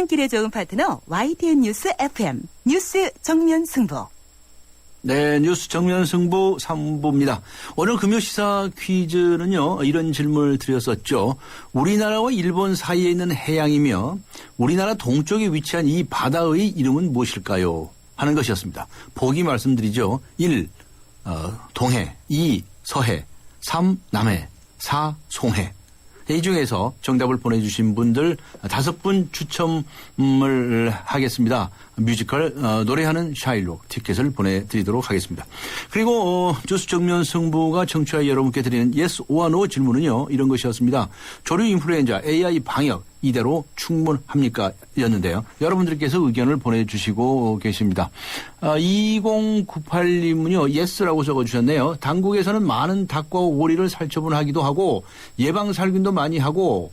퇴근길에 좋은 파트너 YTN 뉴스 FM 뉴스 정면 승부. 네, 뉴스 정면 승부 3부입니다. 오늘 금요시사 퀴즈는요, 이런 질문을 드렸었죠. 우리나라와 일본 사이에 있는 해양이며 우리나라 동쪽에 위치한 이 바다의 이름은 무엇일까요? 하는 것이었습니다. 보기 말씀드리죠. 1. 동해, 2. 서해, 3. 남해, 4. 송해. 이 중에서 정답을 보내주신 분들 5분 추첨을 하겠습니다. 뮤지컬 노래하는 샤일록 티켓을 보내드리도록 하겠습니다. 그리고 뉴스 정면 승부가 청취자 여러분께 드리는 yes or no 질문은요. 이런 것이었습니다. 조류 인플루엔자 AI 방역 이대로 충분합니까? 였는데요. 여러분들께서 의견을 보내주시고 계십니다. 2098님은요. yes라고 적어주셨네요. 당국에서는 많은 닭과 오리를 살처분하기도 하고 예방살균도 많이 하고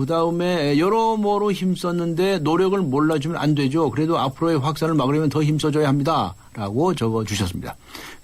그다음에 여러모로 힘썼는데 노력을 몰라주면 안 되죠. 그래도 앞으로의 확산을 막으려면 더 힘써줘야 합니다. 라고 적어주셨습니다.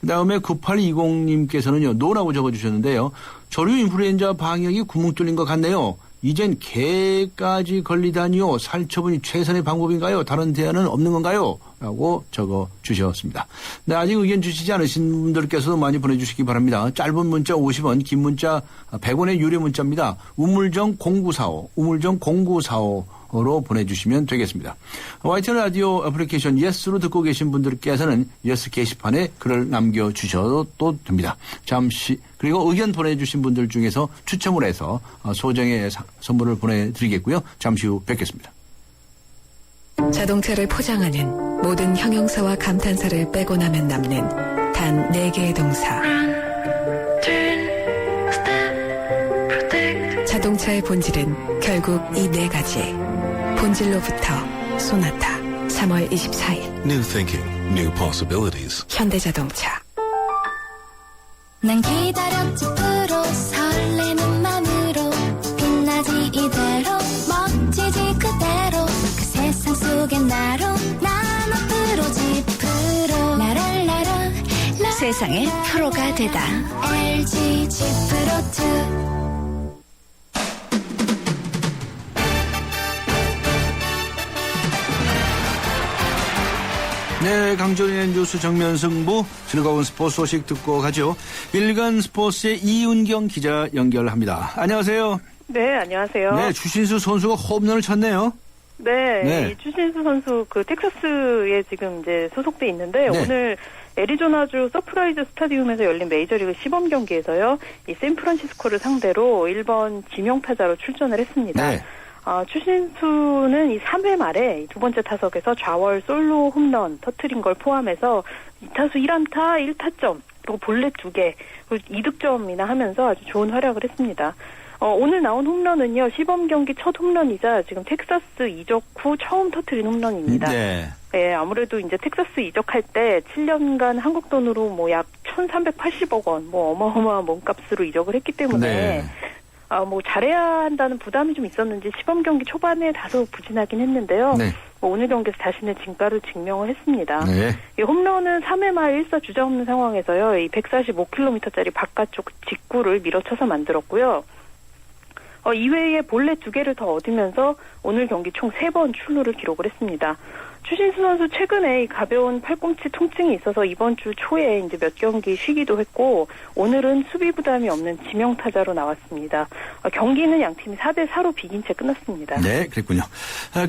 그다음에 9820님께서는요. 노라고 적어주셨는데요. 조류 인플루엔자 방역이 구멍 뚫린 것 같네요. 이젠 개까지 걸리다니요. 살처분이 최선의 방법인가요? 다른 대안은 없는 건가요? 라고 적어주셨습니다. 네, 아직 의견 주시지 않으신 분들께서도 많이 보내주시기 바랍니다. 짧은 문자 50원, 긴 문자 100원의 유료 문자입니다. 우물정 0945, 우물정 0945로 보내주시면 되겠습니다. YTN 라디오 애플리케이션 예스로 듣고 계신 분들께서는 예스 게시판에 글을 남겨주셔도 됩니다. 잠시 그리고 의견 보내주신 분들 중에서 추첨을 해서 소정의 선물을 보내드리겠고요. 잠시 후 뵙겠습니다. 자동차를 포장하는 모든 형용사와 감탄사를 빼고 나면 남는 단 4개의 동사. 자동차의 본질은 결국 이 4가지. 본질로부터 소나타. 3월 24일. New thinking, new possibilities. 현대자동차. 난 기다렸지 프로 설레는 맘으로 빛나지 이대로 멋지지 그대로 그 세상 속에 나로 난 앞으로지 프로 나랄라라 세상의 프로가 되다 LG G 프로2. 네, 강조의 뉴스 정면 승부 즐거운 스포츠 소식 듣고 가죠. 일간 스포츠의 이은경 기자 연결합니다. 안녕하세요. 네, 안녕하세요. 네, 추신수 선수가 홈런을 쳤네요. 네, 이 추신수 선수 그 텍사스에 지금 이제 소속돼 있는데 네. 오늘 애리조나주 서프라이즈 스타디움에서 열린 메이저리그 시범 경기에서요. 이 샌프란시스코를 상대로 1번 지명타자로 출전을 했습니다. 네. 추신수는 이 3회 말에 두 번째 타석에서 좌월 솔로 홈런 터트린 걸 포함해서 2타수 1안타 1타점 그리고 볼넷 2개 그리고 2득점이나 하면서 아주 좋은 활약을 했습니다. 오늘 나온 홈런은요. 시범 경기 첫 홈런이자 지금 텍사스 이적 후 처음 터트린 홈런입니다. 네. 네, 아무래도 이제 텍사스 이적할 때 7년간 한국 돈으로 뭐 약 1,380억 원, 뭐 어마어마한 몸값으로 이적을 했기 때문에 네. 뭐 잘해야 한다는 부담이 좀 있었는지 시범 경기 초반에 다소 부진하긴 했는데요. 네. 오늘 경기에서 자신의 진가를 증명을 했습니다. 네. 이 홈런은 3회 말 1사 주자 없는 상황에서요. 이 145km짜리 바깥쪽 직구를 밀어쳐서 만들었고요. 이외에 볼넷 2개를 더 얻으면서 오늘 경기 총 3번 출루를 기록을 했습니다. 추신수 선수 최근에 이 가벼운 팔꿈치 통증이 있어서 이번 주 초에 이제 몇 경기 쉬기도 했고 오늘은 수비 부담이 없는 지명타자로 나왔습니다. 경기는 양팀이 4대4로 비긴 채 끝났습니다. 네, 그랬군요.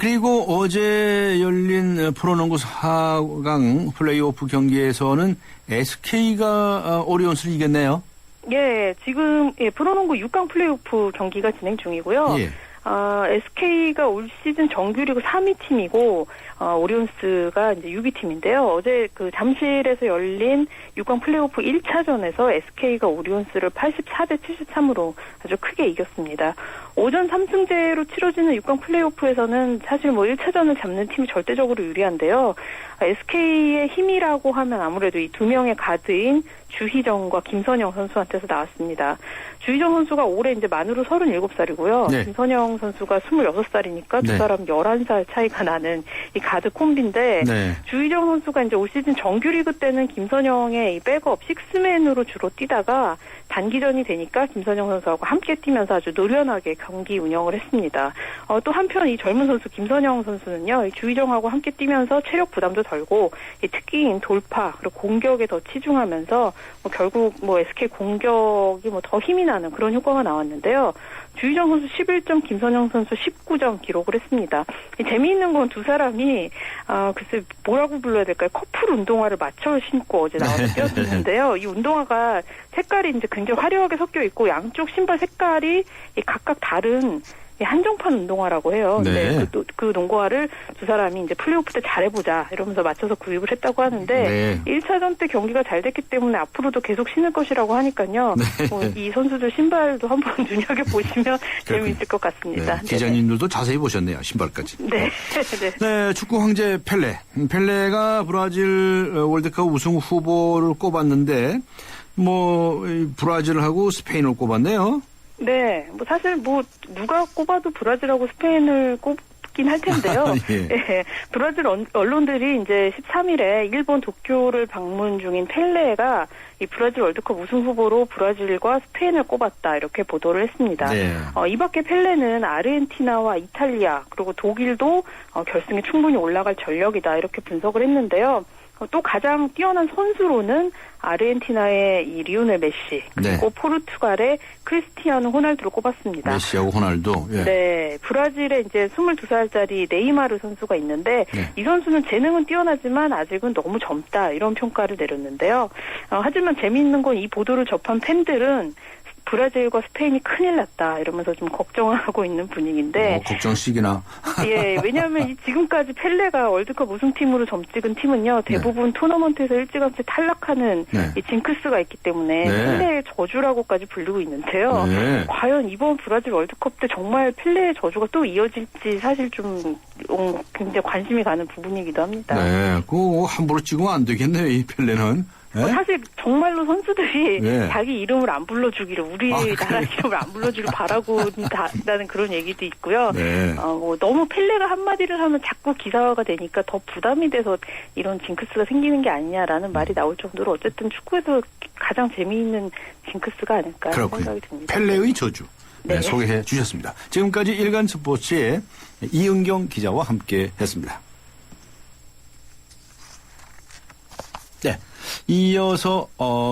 그리고 어제 열린 프로농구 4강 플레이오프 경기에서는 SK가 오리온스를 이겼네요. 예, 지금 프로농구 6강 플레이오프 경기가 진행 중이고요. 예. SK가 올 시즌 정규리그 3위 팀이고 오리온스가 이제 6위 팀인데요. 어제 그 잠실에서 열린 6강 플레이오프 1차전에서 SK가 오리온스를 84대 73으로 아주 크게 이겼습니다. 오전 3승제로 치러지는 6강 플레이오프에서는 사실 뭐 1차전을 잡는 팀이 절대적으로 유리한데요. SK의 힘이라고 하면 아무래도 이 두 명의 가드인 주희정과 김선영 선수한테서 나왔습니다. 주희정 선수가 올해 이제 만으로 37살이고요. 네. 김선영 선수가 26살이니까 두 네. 사람 11살 차이가 나는 이 가드 콤비인데 네. 주희정 선수가 이제 올 시즌 정규리그 때는 김선영의 이 백업 식스맨으로 주로 뛰다가 단기전이 되니까 김선영 선수하고 함께 뛰면서 아주 노련하게 경기 운영을 했습니다. 또 한편 이 젊은 선수 김선영 선수는요, 이 주희정하고 함께 뛰면서 체력 부담도 덜고 이 특기인 돌파 그리고 공격에 더 치중하면서 결국 SK 공격이 더 힘이 나는 그런 효과가 나왔는데요. 주희정 선수 11점, 김선영 선수 19점 기록을 했습니다. 재미있는 건 두 사람이 글쎄 뭐라고 불러야 될까요? 커플 운동화를 맞춰 신고 어제 나와서 뛰었는데요. 이 운동화가 색깔이 이제 굉장히 화려하게 섞여 있고 양쪽 신발 색깔이 각각 다른 한정판 운동화라고 해요. 네. 근데 그 농구화를 두 사람이 이제 플레이오프 때 잘해보자 이러면서 맞춰서 구입을 했다고 하는데 네. 1차전 때 경기가 잘 됐기 때문에 앞으로도 계속 신을 것이라고 하니까요. 네. 이 선수들 신발도 한번 눈여겨보시면 재미있을 것 같습니다. 네. 기자님들도 자세히 보셨네요. 신발까지. 네. 네, 축구 황제 펠레. 펠레가 브라질 월드컵 우승 후보를 꼽았는데 브라질하고 스페인을 꼽았네요. 네, 사실 누가 꼽아도 브라질하고 스페인을 꼽긴 할 텐데요. 예. 네, 브라질 언론들이 이제 13일에 일본 도쿄를 방문 중인 펠레가 이 브라질 월드컵 우승 후보로 브라질과 스페인을 꼽았다 이렇게 보도를 했습니다. 네. 이 밖에 펠레는 아르헨티나와 이탈리아 그리고 독일도 결승에 충분히 올라갈 전력이다 이렇게 분석을 했는데요. 또 가장 뛰어난 선수로는 아르헨티나의 이 리오넬 메시 그리고 네. 포르투갈의 크리스티아노 호날두를 꼽았습니다. 메시하고 호날두. 예. 네, 브라질에 이제 22살짜리 네이마르 선수가 있는데 네. 이 선수는 재능은 뛰어나지만 아직은 너무 젊다 이런 평가를 내렸는데요. 하지만 재미있는 건 이 보도를 접한 팬들은 브라질과 스페인이 큰일 났다 이러면서 좀 걱정하고 있는 분위기인데 걱정씩이나. 예, 왜냐하면 지금까지 펠레가 월드컵 우승팀으로 점찍은 팀은요 대부분 토너먼트에서 일찌감치 탈락하는 네. 이 징크스가 있기 때문에 네. 펠레의 저주라고까지 불리고 있는데요. 네. 과연 이번 브라질 월드컵 때 정말 펠레의 저주가 또 이어질지 사실 좀 굉장히 관심이 가는 부분이기도 합니다. 네, 그거 함부로 찍으면 안 되겠네요, 이 펠레는. 네? 사실 정말로 선수들이 네. 자기 이름을 안 불러주기를 우리나라 이름을 안 불러주기를 바라고 한다는 그런 얘기도 있고요. 네. 너무 펠레가 한마디를 하면 자꾸 기사화가 되니까 더 부담이 돼서 이런 징크스가 생기는 게 아니냐라는 말이 나올 정도로 어쨌든 축구에서 가장 재미있는 징크스가 아닐까 그렇군요. 생각이 듭니다. 펠레의 저주. 네, 네. 소개해 주셨습니다. 지금까지 일간 스포츠의 이은경 기자와 함께 했습니다. 네. 이어서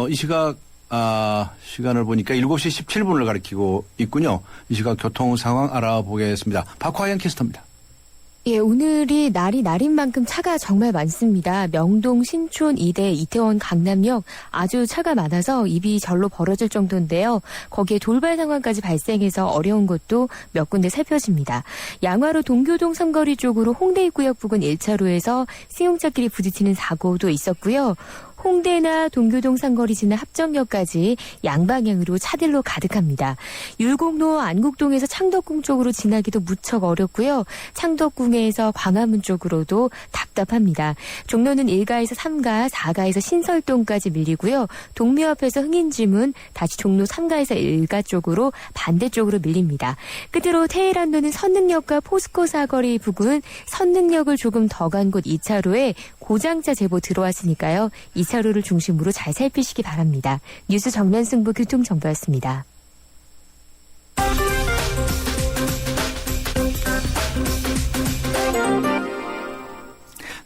이 시간을 보니까 7시 17분을 가리키고 있군요. 이 시각 교통 상황 알아보겠습니다. 박화연 캐스터입니다. 예, 오늘이 날이 날인 만큼 차가 정말 많습니다. 명동, 신촌, 이대, 이태원, 강남역 아주 차가 많아서 입이 절로 벌어질 정도인데요. 거기에 돌발 상황까지 발생해서 어려운 곳도 몇 군데 살펴집니다. 양화로 동교동 삼거리 쪽으로 홍대 입구역 부근 1차로에서 승용차끼리 부딪히는 사고도 있었고요. 홍대나 동교동 상거리 지나 합정역까지 양방향으로 차들로 가득합니다. 율곡로 안국동에서 창덕궁 쪽으로 지나기도 무척 어렵고요. 창덕궁에서 광화문 쪽으로도 답답합니다. 종로는 1가에서 3가, 4가에서 신설동까지 밀리고요. 동묘 앞에서 흥인지문, 다시 종로 3가에서 1가 쪽으로 반대쪽으로 밀립니다. 끝으로 테헤란로는 선릉역과 포스코 사거리 부근 선릉역을 조금 더 간 곳 2차로에 고장차 제보 들어왔으니까요. 2차로를 중심으로 잘 살피시기 바랍니다. 뉴스 정면 승부 교통정보였습니다.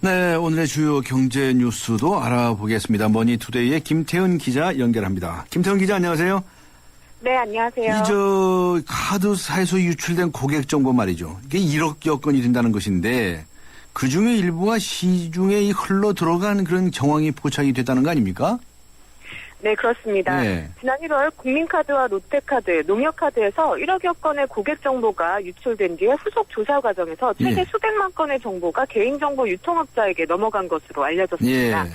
네, 오늘의 주요 경제 뉴스도 알아보겠습니다. 머니투데이의 김태은 기자 연결합니다. 김태은 기자 안녕하세요. 네, 안녕하세요. 카드사에서 유출된 고객 정보 말이죠. 이게 1억여 건이 된다는 것인데 그중에 일부가 시중에 흘러 들어간 그런 정황이 포착이 됐다는 거 아닙니까? 네, 그렇습니다. 네. 지난 1월 국민카드와 롯데카드, 농협카드에서 1억여 건의 고객 정보가 유출된 뒤에 후속 조사 과정에서 최대 수백만 건의 정보가 개인정보 유통업자에게 넘어간 것으로 알려졌습니다. 예.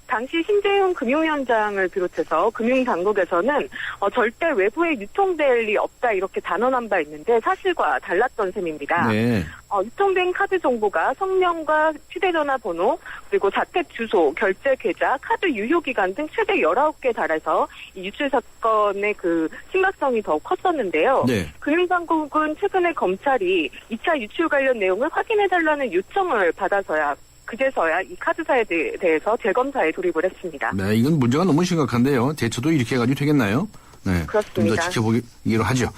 당시 신재용 금융위원장을 비롯해서 금융당국에서는 절대 외부에 유통될 리 없다 이렇게 단언한 바 있는데 사실과 달랐던 셈입니다. 네. 유통된 카드 정보가 성명과 휴대전화 번호 그리고 자택 주소, 결제 계좌, 카드 유효기간 등 최대 19개에 달해서 이 유출 사건의 그 심각성이 더 컸었는데요. 네. 금융당국은 최근에 검찰이 2차 유출 관련 내용을 확인해달라는 요청을 받아서야 그제서야 이 카드사에 대해서 재검사에 돌입을 했습니다. 네, 이건 문제가 너무 심각한데요. 대처도 이렇게 해가지고 되겠나요? 네. 좀 그렇습니다. 더 지켜보기로 하죠.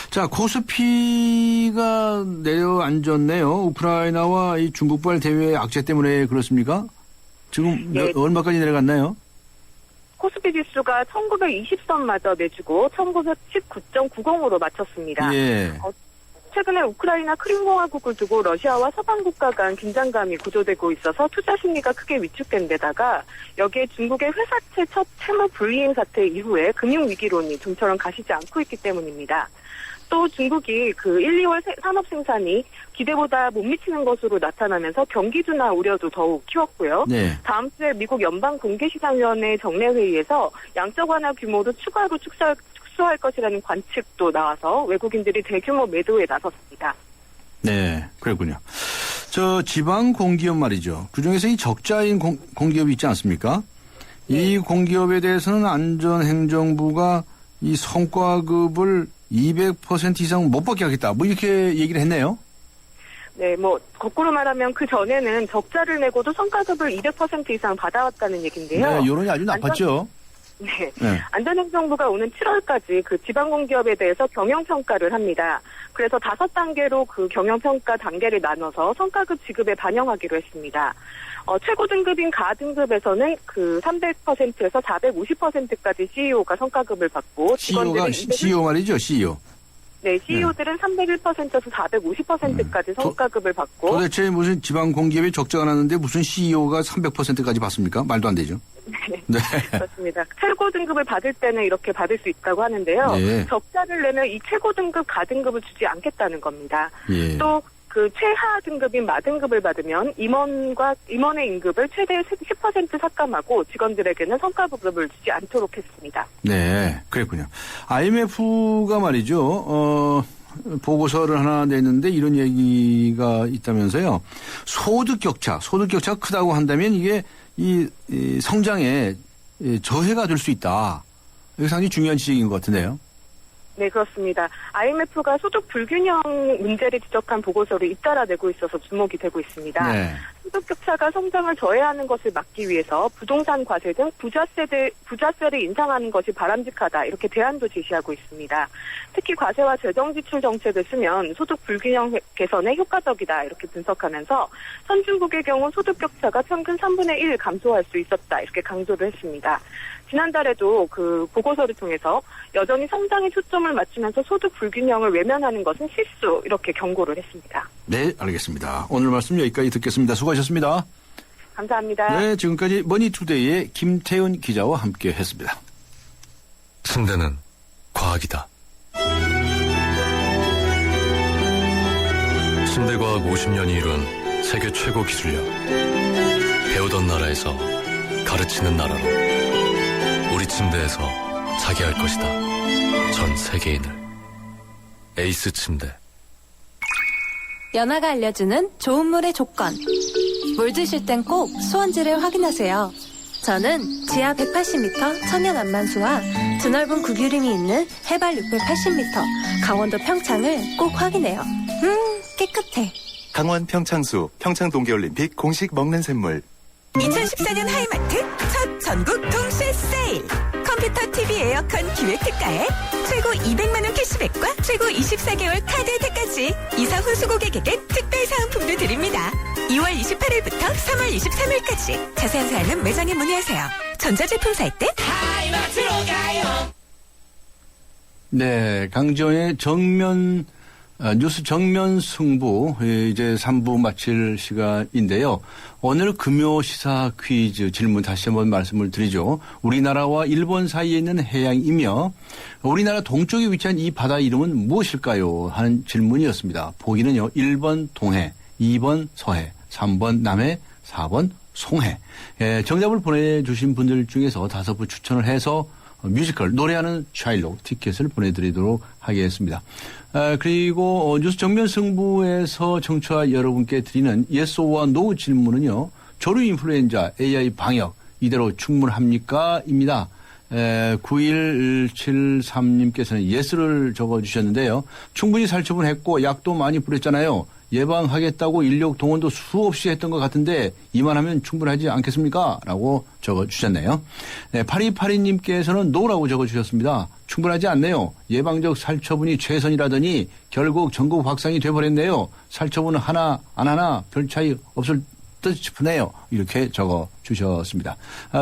자, 코스피가 내려앉았네요. 우크라이나와 이 중국발 대외 악재 때문에 그렇습니까? 지금 네. 얼마까지 내려갔나요? 코스피 지수가 1920선마저 내주고 1919.90으로 마쳤습니다. 예. 최근에 우크라이나 크림공화국을 두고 러시아와 서방 국가 간 긴장감이 고조되고 있어서 투자 심리가 크게 위축된 데다가 여기에 중국의 회사채 첫 채무 불이행 사태 이후에 금융위기론이 좀처럼 가시지 않고 있기 때문입니다. 또 중국이 그 1, 2월 산업 생산이 기대보다 못 미치는 것으로 나타나면서 경기 둔화 우려도 더욱 키웠고요. 네. 다음 주에 미국 연방공개시장위원회 정례회의에서 양적 완화 규모도 추가로 축소할 것이라는 관측도 나와서 외국인들이 대규모 매도에 나섰습니다. 네, 그랬군요. 저 지방 공기업 말이죠. 그중에서 이 적자인 공기업이 있지 않습니까? 이 공기업에 대해서는 안전행정부가 이 성과급을 200% 이상 못 받게 하겠다. 뭐 이렇게 얘기를 했네요. 네, 거꾸로 말하면 그 전에는 적자를 내고도 성과급을 200% 이상 받아왔다는 얘기인데요. 네, 여론이 아주 나빴죠. 네. 네. 안전행정부가 오는 7월까지 그 지방공기업에 대해서 경영평가를 합니다. 그래서 5단계로 그 경영평가 단계를 나눠서 성과급 지급에 반영하기로 했습니다. 최고 등급인 가등급에서는 그 300%에서 450%까지 CEO가 성과급을 받고 직원들은 CEO 말이죠, CEO. 네, CEO들은 301%에서 450%까지 성과급을 받고 도대체 무슨 지방 공기업이 적자가 났는데 무슨 CEO가 300%까지 받습니까? 말도 안 되죠. 네. 그렇습니다. 최고 등급을 받을 때는 이렇게 받을 수 있다고 하는데요. 네. 적자를 내면 이 최고 등급, 가등급을 주지 않겠다는 겁니다. 예. 또 그 최하 등급인 마등급을 받으면 임원의 임급을 최대 10% 삭감하고 직원들에게는 성과급을 주지 않도록 했습니다. 네, 그랬군요. IMF가 말이죠. 보고서를 하나 냈는데 이런 얘기가 있다면서요. 소득 격차가 크다고 한다면 이게 이 성장에 저해가 될 수 있다. 이게 상당히 중요한 지적인 것 같은데요. 네, 그렇습니다. IMF가 소득 불균형 문제를 지적한 보고서를 잇따라 내고 있어서 주목이 되고 있습니다. 네. 소득 격차가 성장을 저해하는 것을 막기 위해서 부동산 과세 등 부자세를 인상하는 것이 바람직하다 이렇게 대안도 제시하고 있습니다. 특히 과세와 재정 지출 정책을 쓰면 소득 불균형 개선에 효과적이다 이렇게 분석하면서 선진국의 경우 소득 격차가 평균 3분의 1 감소할 수 있었다 이렇게 강조를 했습니다. 지난달에도 그 보고서를 통해서 여전히 성장에 초점을 맞추면서 소득 불균형을 외면하는 것은 실수 이렇게 경고를 했습니다. 네, 알겠습니다. 오늘 말씀 여기까지 듣겠습니다. 수고하셨습니다. 감사합니다. 네, 지금까지 머니투데이의 김태훈 기자와 함께 했습니다. 침대는 과학이다. 침대과학 50년이 이룬 세계 최고 기술력. 배우던 나라에서 가르치는 나라로. 우리 침대에서 자기 할 것이다. 전 세계인을. 에이스 침대. 연아가 알려주는 좋은 물의 조건. 물 드실 땐 꼭 수원지를 확인하세요. 저는 지하 180m 천연 안만수와 드넓은 구규림이 있는 해발 680m 강원도 평창을 꼭 확인해요. 깨끗해. 강원 평창수 평창동계올림픽 공식 먹는 샘물. 2014년 하이마트 첫 전국 동시에 세일. 컴퓨터, TV, 에어컨 기획 특가에 최고 200만 원 캐시백과 최고 24개월 카드 혜택까지 이사 후 수고객에게 특별 사은품도 드립니다. 2월 28일부터 3월 23일까지 자세한 사항은 매장에 문의하세요. 전자제품 살 때 하이마트로 가요. 네, 강지원의 뉴스 정면 승부 이제 3부 마칠 시간인데요. 오늘 금요 시사 퀴즈 질문 다시 한번 말씀을 드리죠. 우리나라와 일본 사이에 있는 해양이며 우리나라 동쪽에 위치한 이 바다 이름은 무엇일까요? 하는 질문이었습니다. 보기는요. 1번 동해, 2번 서해, 3번 남해, 4번 송해. 정답을 보내주신 분들 중에서 5분 추천을 해서 뮤지컬 노래하는 샤일록 티켓을 보내드리도록 하겠습니다. 그리고 뉴스 정면 승부에서 청취자 여러분께 드리는 예스와 노 질문은요. 조류 인플루엔자 AI 방역 이대로 충분합니까? 입니다. 9173님께서는 예스를 적어주셨는데요. 충분히 살처분 했고 약도 많이 뿌렸잖아요. 예방하겠다고 인력 동원도 수없이 했던 것 같은데 이만하면 충분하지 않겠습니까? 라고 적어주셨네요. 네, 8282님께서는 노라고 적어주셨습니다. 충분하지 않네요. 예방적 살처분이 최선이라더니 결국 전국 확산이 돼버렸네요. 살처분 하나 안 하나 별 차이 없을 듯 싶으네요. 이렇게 적어 주셨습니다.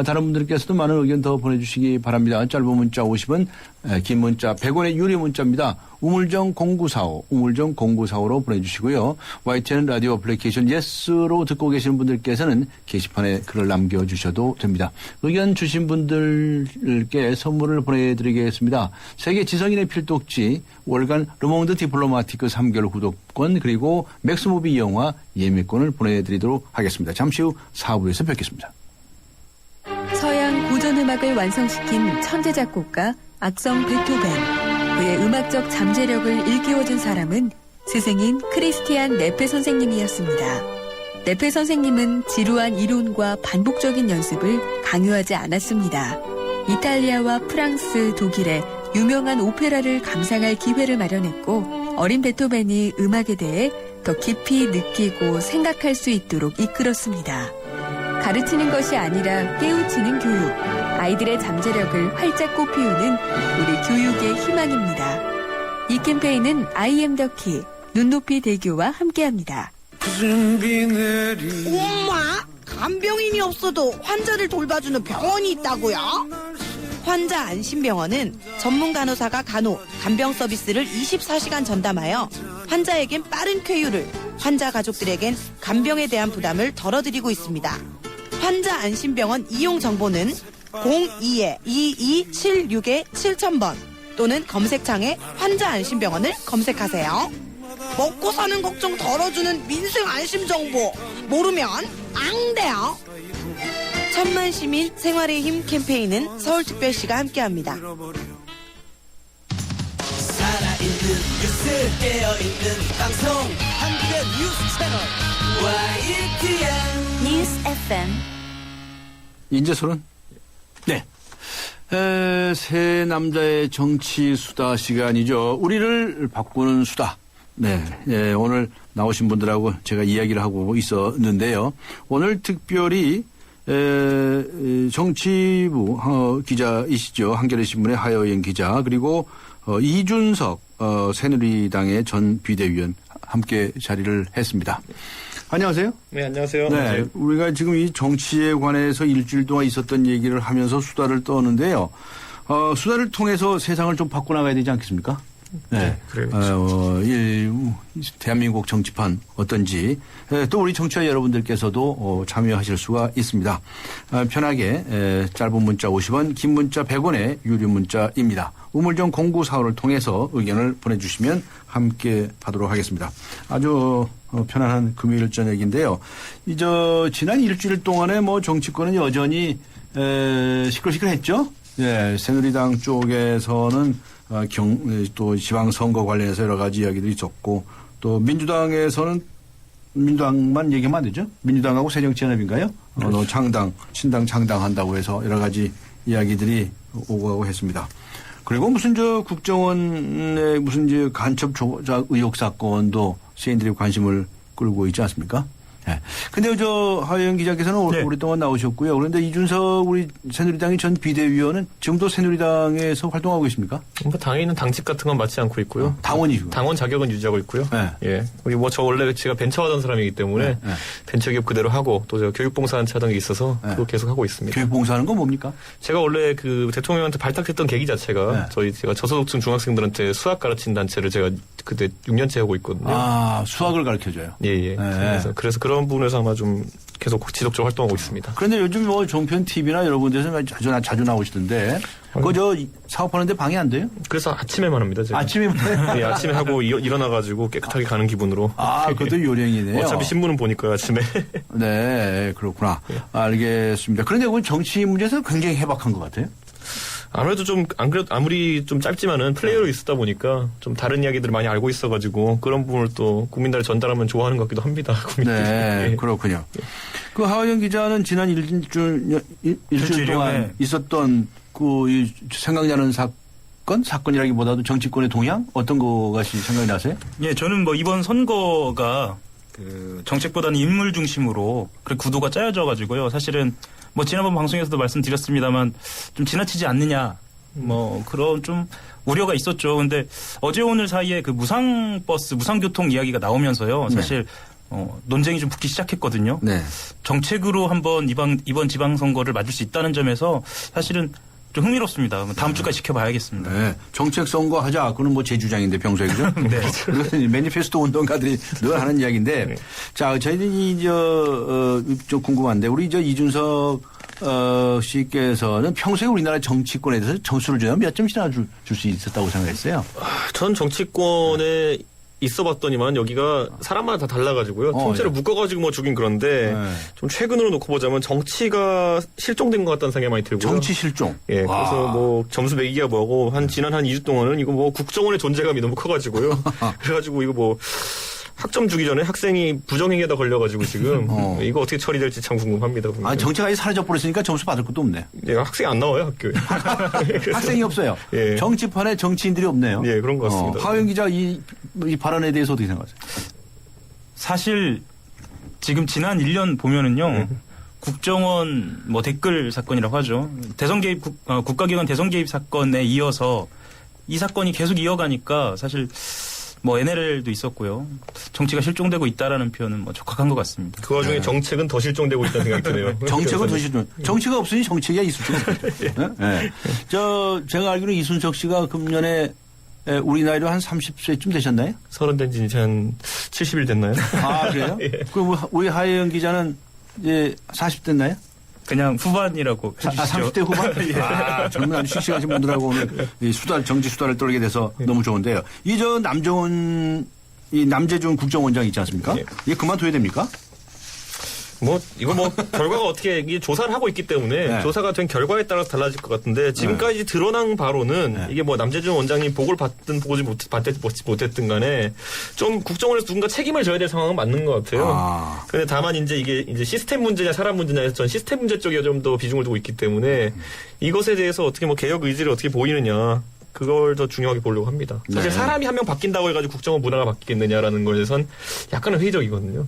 다른 분들께서도 많은 의견 더 보내주시기 바랍니다. 짧은 문자 50원, 긴 문자 100원의 유리 문자입니다. 우물정 0945, 우물정 0945로 보내주시고요. YTN 라디오 어플리케이션 예스로 듣고 계시는 분들께서는 게시판에 글을 남겨주셔도 됩니다. 의견 주신 분들께 선물을 보내드리겠습니다. 세계 지성인의 필독지, 월간 르몽드 디플로마티크 3개월 구독권, 그리고 맥스무비 영화 예매권을 보내드리도록 하겠습니다. 잠시 후 4부에서 뵙겠습니다. 서양 고전음악을 완성시킨 천재 작곡가 악성 베토벤. 그의 음악적 잠재력을 일깨워준 사람은 스승인 크리스티안 네페 선생님이었습니다. 네페 선생님은 지루한 이론과 반복적인 연습을 강요하지 않았습니다. 이탈리아와 프랑스, 독일의 유명한 오페라를 감상할 기회를 마련했고 어린 베토벤이 음악에 대해 더 깊이 느끼고 생각할 수 있도록 이끌었습니다. 가르치는 것이 아니라 깨우치는 교육, 아이들의 잠재력을 활짝 꽃피우는 우리 교육의 희망입니다. 이 캠페인은 I am the key, 눈높이 대교와 함께합니다. 엄마, 간병인이 없어도 환자를 돌봐주는 병원이 있다고요? 환자 안심병원은 전문 간호사가 간병 서비스를 24시간 전담하여 환자에겐 빠른 쾌유를, 환자 가족들에겐 간병에 대한 부담을 덜어드리고 있습니다. 환자 안심병원 이용 정보는 02-2276-7000번 또는 검색창에 환자 안심병원을 검색하세요. 먹고 사는 걱정 덜어주는 민생 안심 정보 모르면 안 돼요. 천만 시민 생활의 힘 캠페인은 서울특별시가 함께합니다. 살아있는 뉴스 깨어있는 방송 한국의 뉴스 채널 YTN 뉴스 FM. 인재소는? 네. 새 남자의 정치 수다 시간이죠. 우리를 바꾸는 수다. 네. 오늘 나오신 분들하고 제가 이야기를 하고 있었는데요. 오늘 특별히 정치부 기자이시죠. 한겨레 신문의 하여영 기자, 그리고 이준석 새누리당의 전 비대위원 함께 자리를 했습니다. 안녕하세요. 네, 안녕하세요. 네, 우리가 지금 이 정치에 관해서 일주일 동안 있었던 얘기를 하면서 수다를 떠는데요. 수다를 통해서 세상을 좀 바꿔나가야 되지 않겠습니까? 네, 그래요. 대한민국 정치판 어떤지 또 우리 청취자 여러분들께서도 참여하실 수가 있습니다. 편하게 짧은 문자 50원, 긴 문자 100원의 유료 문자입니다. 우물정 0945를 통해서 의견을 보내주시면 함께 하도록 하겠습니다. 아주 편안한 금요일 저녁인데요. 지난 일주일 동안에 정치권은 여전히 시끌시끌했죠. 예, 새누리당 쪽에서는 또 지방선거 관련해서 여러 가지 이야기들이 있었고, 또 민주당에서는 민주당만 얘기하면 안 되죠. 민주당하고 새정치연합인가요? 창당, 신당 창당한다고 해서 여러 가지 이야기들이 오고 가고 했습니다. 그리고 국정원의 간첩 조작 의혹 사건도 시민들이 관심을 끌고 있지 않습니까? 네. 근데 하영 기자께서는 오랫동안 나오셨고요. 그런데 이준석 우리 새누리당의 전 비대위원은 지금도 새누리당에서 활동하고 있습니까? 당에 있는 당직 같은 건 맡지 않고 있고요. 당원이고. 당원 자격은 유지하고 있고요. 네. 예. 그리고 저 원래 제가 벤처하던 사람이기 때문에 벤처기업 그대로 하고 또 제가 교육봉사단체 하던 게 있어서 그거 계속 하고 있습니다. 교육봉사하는 건 뭡니까? 제가 원래 대통령한테 발탁됐던 계기 자체가 제가 저소득층 중학생들한테 수학 가르친 단체를 제가 그때 6년째 하고 있거든요. 아, 수학을 가르쳐줘요? 예. 그래서 그런 부분에서 아마 좀 계속 지속적으로 활동하고 있습니다. 그런데 요즘 종편 TV나 여러 군데서 자주 나오시던데, 사업하는데 방해 안 돼요? 그래서 아침에만 합니다, 제가. 아침에만 해요? 네, 아침에 하고 일어나가지고 깨끗하게 가는 기분으로. 아, 그것도 요령이네요. 어차피 신문은 보니까요, 아침에. 네, 그렇구나. 알겠습니다. 그런데 정치 문제에서 굉장히 해박한 것 같아요. 아무래도 아무리 좀 짧지만은 플레이어로 있었다 보니까 좀 다른 이야기들을 많이 알고 있어가지고 그런 부분을 또 국민들에 전달하면 좋아하는 것 같기도 합니다. 국민들이. 네, 그렇군요. 그 하영 기자는 지난 일주일 동안 있었던 생각나는 사건이라기보다도 정치권의 동향? 어떤 것이 생각이 나세요? 예, 저는 이번 선거가 정책보다는 인물 중심으로 구도가 짜여져 가지고요. 사실은 지난번 방송에서도 말씀드렸습니다만 좀 지나치지 않느냐 뭐 그런 좀 우려가 있었죠. 근데 어제 오늘 사이에 그 무상버스, 무상교통 이야기가 나오면서요. 사실 논쟁이 좀 붙기 시작했거든요. 네. 정책으로 한번 이번 지방선거를 맞을 수 있다는 점에서 사실은 좀 흥미롭습니다. 다음 주까지 지켜봐야겠습니다. 네. 정책 선거 하자. 그건 뭐 제 주장인데 평소에 그죠? 네. 그것은 매니페스토 운동가들이 늘 하는 이야기인데 네. 자, 저희는 좀 궁금한데 우리 이준석 씨께서는 평소에 우리나라 정치권에 대해서 점수를 주면 몇 점씩이나 줄 수 있었다고 생각했어요? 전 정치권에 있어봤더니만 여기가 사람마다 다 달라가지고요. 통째로 묶어가지고 뭐 주긴 그런데 좀 최근으로 놓고 보자면 정치가 실종된 것 같다는 생각이 많이 들고요. 정치 실종? 예, 그래서 뭐 점수 매기가 뭐고 지난 한 2주 동안은 이거 뭐 국정원의 존재감이 너무 커가지고요. 그래가지고 이거 뭐 학점 주기 전에 학생이 부정행위에다 걸려가지고 지금 이거 어떻게 처리될지 참 궁금합니다. 아, 정치가 사라져 버렸으니까 점수 받을 것도 없네. 예, 학생이 안 나와요 학교에. 학생이 없어요. 예. 정치판에 정치인들이 없네요. 예, 그런 것 같습니다. 하영 기자 이 발언에 대해서 어떻게 생각하세요? 사실 지금 지난 1년 보면은요. 국정원 뭐 댓글 사건이라고 하죠. 대선 개입 국가기관 대선 개입 사건에 이어서 이 사건이 계속 이어가니까 사실 뭐 NLL도 있었고요. 정치가 실종되고 있다라는 표현은 뭐 적합한 것 같습니다. 그 와중에 정책은 더 실종되고 있다는 생각이 드네요. 정책은 더 실종. 정치가 없으니 정책이 있을 수가 없죠. 네? 제가 알기로 이순석 씨가 금년에 우리 나이로 한 30세쯤 되셨나요? 30된 지 이제 한 70일 됐나요? 아, 그래요? 예. 그럼 우리 하혜영 기자는 이제 40 됐나요? 그냥 후반이라고 해주시죠. 30대 후반? 예. 아, 젊은 아주 씩씩하신 분들하고 오늘 이 정치 수다를 떨게 돼서 너무 좋은데요. 이 남재준 국정원장 있지 않습니까? 예. 이게 그만둬야 됩니까? 이거 결과가 어떻게, 이게 조사를 하고 있기 때문에 네. 조사가 된 결과에 따라서 달라질 것 같은데 지금까지 드러난 바로는 이게 남재준 원장님 보고를 받든 보지 못했든 간에 좀 국정원에서 누군가 책임을 져야 될 상황은 맞는 것 같아요. 근데 다만 이게 시스템 문제냐 사람 문제냐 해서 전 시스템 문제 쪽에 좀 더 비중을 두고 있기 때문에 이것에 대해서 어떻게 개혁 의지를 어떻게 보이느냐. 그걸 더 중요하게 보려고 합니다. 사실 네. 사람이 한 명 바뀐다고 해가지고 국정원 문화가 바뀌겠느냐라는 거에 대해서는 약간은 회의적이거든요.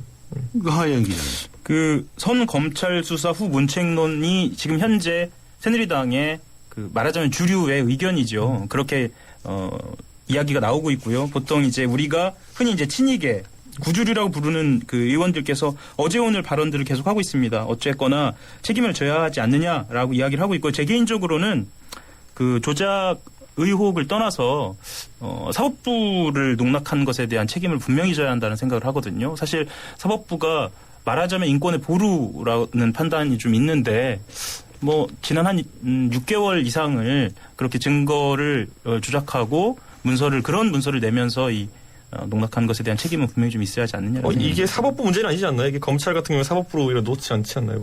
하영 기자님. 그 선 검찰 수사 후 문책론이 지금 현재 새누리당의 말하자면 주류의 의견이죠. 그렇게 이야기가 나오고 있고요. 보통 이제 우리가 흔히 이제 친이계 구주류라고 부르는 그 의원들께서 어제 오늘 발언들을 계속 하고 있습니다. 어쨌거나 책임을 져야 하지 않느냐라고 이야기를 하고 있고 제 개인적으로는 그 조작 의혹을 떠나서 사법부를 농락한 것에 대한 책임을 분명히 져야 한다는 생각을 하거든요. 사실 사법부가 말하자면 인권의 보루라는 판단이 좀 있는데 지난 한 6개월 이상을 그렇게 증거를 조작하고 그런 문서를 내면서 이 농락한 것에 대한 책임은 분명히 좀 있어야 하지 않느냐. 이게 사법부 문제는 아니지 않나요? 이게 검찰 같은 경우에 사법부로 오히려 놓지 않지 않나요?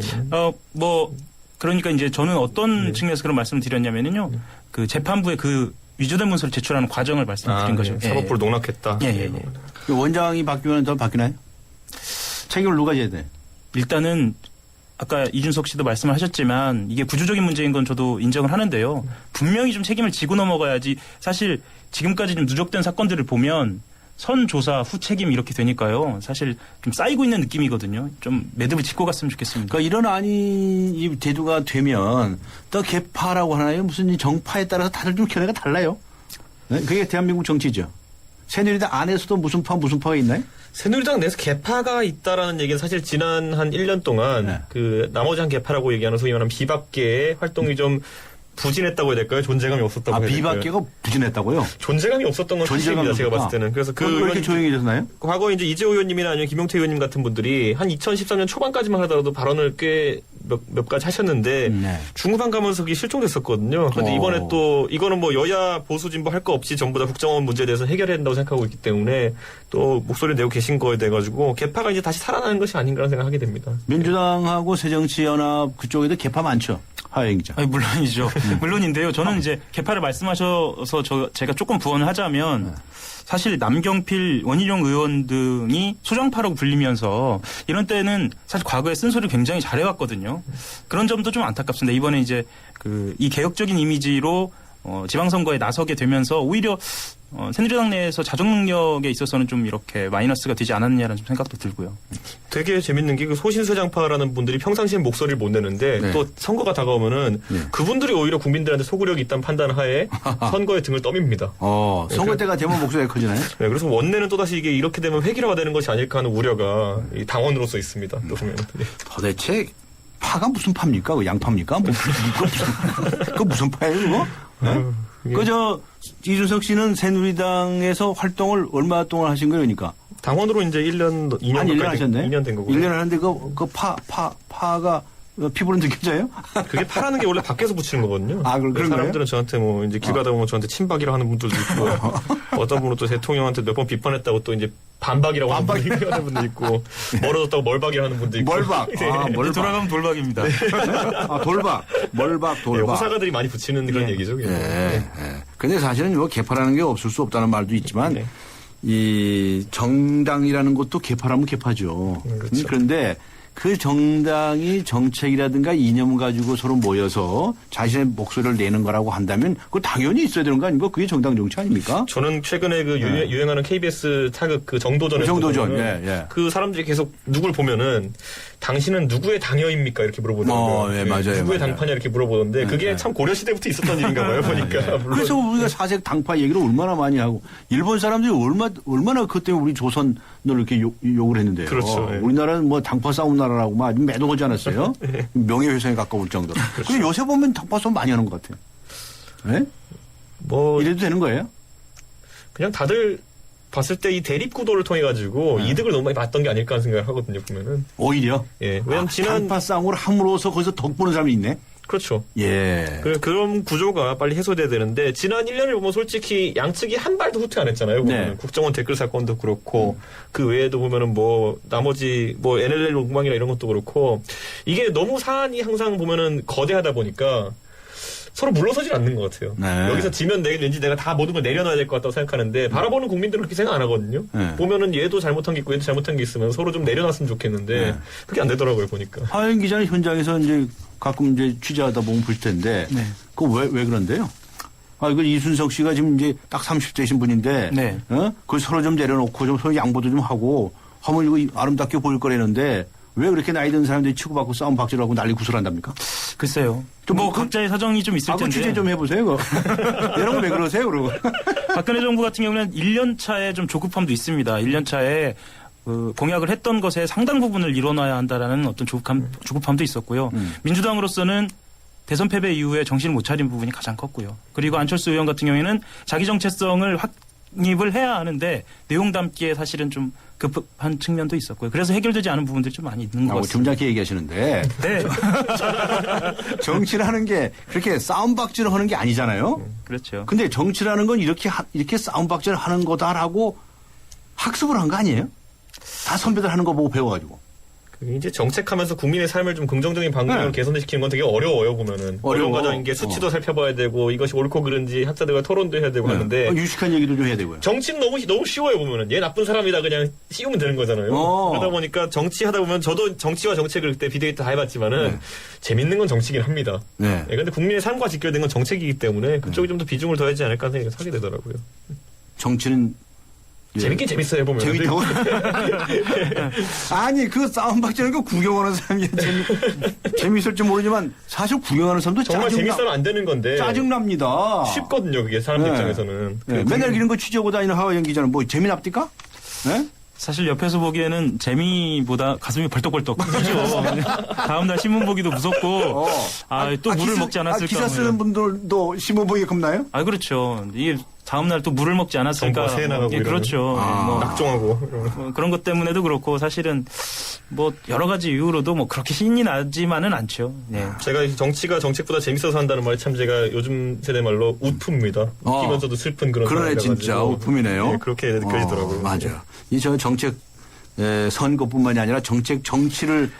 그러니까 이제 저는 어떤 측면에서 그런 말씀을 드렸냐면요. 그 재판부에 그 위조된 문서를 제출하는 과정을 말씀드린 거죠. 네. 사법부를 농락했다. 예. 원장이 바뀌면 더 바뀌나요? 책임을 누가 져야 돼? 일단은 아까 이준석 씨도 말씀을 하셨지만 이게 구조적인 문제인 건 저도 인정을 하는데요. 분명히 좀 책임을 지고 넘어가야지. 사실 지금까지 좀 누적된 사건들을 보면 선 조사 후 책임 이렇게 되니까요. 사실 좀 쌓이고 있는 느낌이거든요. 좀 매듭을 짓고 갔으면 좋겠습니다. 그러니까 이런 이 대두가 되면 또 개파라고 하나요? 무슨 정파에 따라서 다들 좀 견해가 달라요. 네? 그게 대한민국 정치죠. 새누리당 안에서도 무슨 파가 있나요? 새누리당 내에서 개파가 있다라는 얘기는 사실 지난 한 1년 동안 나머지 한 개파라고 얘기하는 소위 말하는 비박계의 활동이 좀 부진했다고 해야 될까요? 존재감이 없었다고 해야 될까요? 비박계가 부진했다고요? 존재감이 없었던 건 사실입니다. 제가 봤을 때는. 그래서 왜 이렇게 조용해졌나요? 과거 이제 이재호 의원님이나 아니면 김용태 의원님 같은 분들이 한 2013년 초반까지만 하더라도 발언을 꽤 몇 가지 하셨는데 중후반 가면서 그게 실종됐었거든요. 그런데 이번에 또 이거는 여야 보수 진보 할 거 없이 전부 다 국정원 문제에 대해서 해결해야 된다고 생각하고 있기 때문에 또 목소리를 내고 계신 거에 대해 가지고 개파가 이제 다시 살아나는 것이 아닌가라는 생각하게 됩니다. 민주당하고 새정치연합 그쪽에도 개파 많죠. 하영 기자. 물론이죠. 물론인데요. 저는 이제 개파를 말씀하셔서 제가 조금 부언을 하자면 사실 남경필, 원희룡 의원 등이 소정파라고 불리면서 이런 때는 사실 과거에 쓴소리를 굉장히 잘해왔거든요. 그런 점도 좀 안타깝습니다. 이번에 이제 이 개혁적인 이미지로 지방선거에 나서게 되면서 오히려 새누리당 내에서 자정 능력에 있어서는 좀 이렇게 마이너스가 되지 않았느냐는 좀 생각도 들고요. 되게 재밌는 게 그 소신수장파라는 분들이 평상시엔 목소리를 못 내는데 네. 또 선거가 다가오면은 그분들이 오히려 국민들한테 소구력이 있다는 판단 하에 선거에 등을 떠밉니다. 선거 때가 되면 목소리가 커지나요? 네, 그래서 원내는 또다시 이게 이렇게 되면 회기화가 되는 것이 아닐까 하는 우려가 이 당원으로서 있습니다. 또 보면. 도대체 파가 무슨 파입니까? 그 양파입니까? 그 무슨 파예요, 그거? 네? 이준석 씨는 새누리당에서 활동을 얼마 동안 하신 거예요, 그러니까? 당원으로 이제 1년, 2년 아니, 1년 하셨네? 2년 된 거고. 1년 하는데 파가 피부로 느껴져요? 그게 파라는 게 원래 밖에서 붙이는 거거든요. 아, 그런 거예요? 사람들은 저한테 뭐 이제 길 가다 보면 저한테 친박이라고 하는 분들도 있고 어떤 분은 또 대통령한테 몇 번 비판했다고 또 이제 반박이라고 하는 분도 있고 멀어졌다고 멀박이라고 하는 분도 있고. 멀박. 멀박. 돌아가면 돌박입니다. 돌박. 멀박, 돌박. 네, 호사가들이 많이 붙이는 그런 얘기죠. 근데 사실은 뭐 개파라는 게 없을 수 없다는 말도 있지만 이 정당이라는 것도 개파라면 개파죠. 그렇죠. 그런데 그 정당이 정책이라든가 이념 가지고 서로 모여서 자신의 목소리를 내는 거라고 한다면 그거 당연히 있어야 되는 거 아닙니까? 그게 정당 정치 아닙니까? 저는 최근에 그 유행하는 KBS 타극 그 정도전에 그 사람들이 계속 누굴 보면은 당신은 누구의 당여입니까? 이렇게 물어보더라고요. 맞아요. 누구의 당파냐 이렇게 물어보는데 그게 참 고려시대부터 있었던 일인가 봐요. 보니까. 그래서 우리가 사색 당파 얘기를 얼마나 많이 하고 일본 사람들이 얼마나 그때 우리 조선을 이렇게 욕을 했는데요. 그렇죠. 우리나라는 뭐 당파 싸움 나라라고 막 아주 매도하지 않았어요? 명예훼손에 가까울 정도로. 그렇죠. 근데 요새 보면 당파 싸움 많이 하는 것 같아요. 네? 뭐 이래도 되는 거예요? 그냥 다들 봤을 때 이 대립 구도를 통해 가지고 이득을 너무 많이 봤던 게 아닐까 하는 생각을 하거든요. 보면은. 오히려? 예. 왜냐면 당파 싸움을 함으로써 거기서 덕 보는 사람이 있네? 그렇죠. 예. 그런 구조가 빨리 해소돼야 되는데 지난 1년을 보면 솔직히 양측이 한 발도 후퇴 안 했잖아요. 보면은. 국정원 댓글 사건도 그렇고 그 외에도 보면은 뭐 나머지 뭐 NLL 녹망이나 이런 것도 그렇고 이게 너무 사안이 항상 보면은 거대하다 보니까 서로 물러서질 않는 것 같아요. 여기서 지면 왠지 내가 다 모든 걸 내려놔야 될 것 같다고 생각하는데 바라보는 국민들은 그렇게 생각 안 하거든요. 보면은 얘도 잘못한 게 있고 얘도 잘못한 게 있으면 서로 좀 내려놨으면 좋겠는데 그게 안 되더라고요 보니까. 하영 기자는 현장에서 이제 가끔 이제 취재하다 보면 볼 텐데 그거 왜 그런데요? 이거 이순석 씨가 지금 이제 딱 30대신 분인데 그걸 서로 좀 내려놓고 좀 서로 양보도 좀 하고 하면 이거 아름답게 보일 거라는데 왜 그렇게 나이 든 사람들이 치고받고 싸움 박질하고 난리 구슬한답니까? 글쎄요. 뭐 각자의 사정이 좀 있을 텐데. 취재 좀 해보세요. 이런 거 왜 그러세요? 그러고. 박근혜 정부 같은 경우는 1년 차에 좀 조급함도 있습니다. 1년 차에 공약을 했던 것의 상당 부분을 이뤄놔야 한다라는 어떤 조급함도 있었고요. 민주당으로서는 대선 패배 이후에 정신을 못 차린 부분이 가장 컸고요. 그리고 안철수 의원 같은 경우에는 자기 정체성을 확립을 해야 하는데 내용 담기에 사실은 좀 급한 측면도 있었고요. 그래서 해결되지 않은 부분들이 좀 많이 있는 것 같습니다. 점잖게 얘기하시는데 정치라는 게 그렇게 싸움박질을 하는 게 아니잖아요. 그렇죠. 근데 정치라는 건 이렇게 싸움박질을 하는 거다라고 학습을 한 거 아니에요? 다 선배들 하는 거 보고 배워가지고. 이제 정책하면서 국민의 삶을 좀 긍정적인 방향으로 개선시키는 건 되게 어려워요, 보면은. 어려운 과정인 게 수치도 살펴봐야 되고, 이것이 옳고 그른지 학자들과 토론도 해야 되고 하는데. 유식한 얘기도 좀 해야 되고요. 정치는 너무 쉬워요, 보면은. 얘 나쁜 사람이다, 그냥 씌우면 되는 거잖아요. 그러다 보니까 정치하다 보면 저도 정치와 정책을 그때 비데이터 다 해봤지만은, 재밌는 건 정치긴 합니다. 근데 국민의 삶과 직결된 건 정책이기 때문에 그쪽이 좀 더 비중을 둬야지 않을까 하는 생각이 하게 되더라고요. 정치는 재밌긴 재밌어요, 보면. 재밌다고? 아니, 그 싸움박질하는 거 구경하는 사람이 재밌을지 모르지만 사실 구경하는 사람도 정말 재밌어는 안 되는 건데. 짜증납니다. 쉽거든요, 그게 사람들 입장에서는. 맨날 이런 거 취재하고 다니는 하와영 기자는 뭐 재미납니까? 네? 사실 옆에서 보기에는 재미보다 가슴이 벌떡벌떡 크죠. 다음날 신문 보기도 무섭고 또 물을 먹지 않았을까. 기사 쓰는 분들도 신문 보기 겁나요? 그렇죠. 이게 다음날 또 물을 먹지 않았을까. 새 나가고 그렇죠. 낙종하고. 그런 것 때문에도 그렇고 사실은 뭐 여러 가지 이유로도 뭐 그렇게 신이 나지만은 않죠. 제가 정치가 정책보다 재밌어서 한다는 말이 참 제가 요즘 세대 말로 우프입니다. 웃기면서도 슬픈 그런. 그러네, 진짜 우품이네요. 그렇게 느껴지더라고요. 맞아요. 저 정책 선거뿐만이 아니라 정치를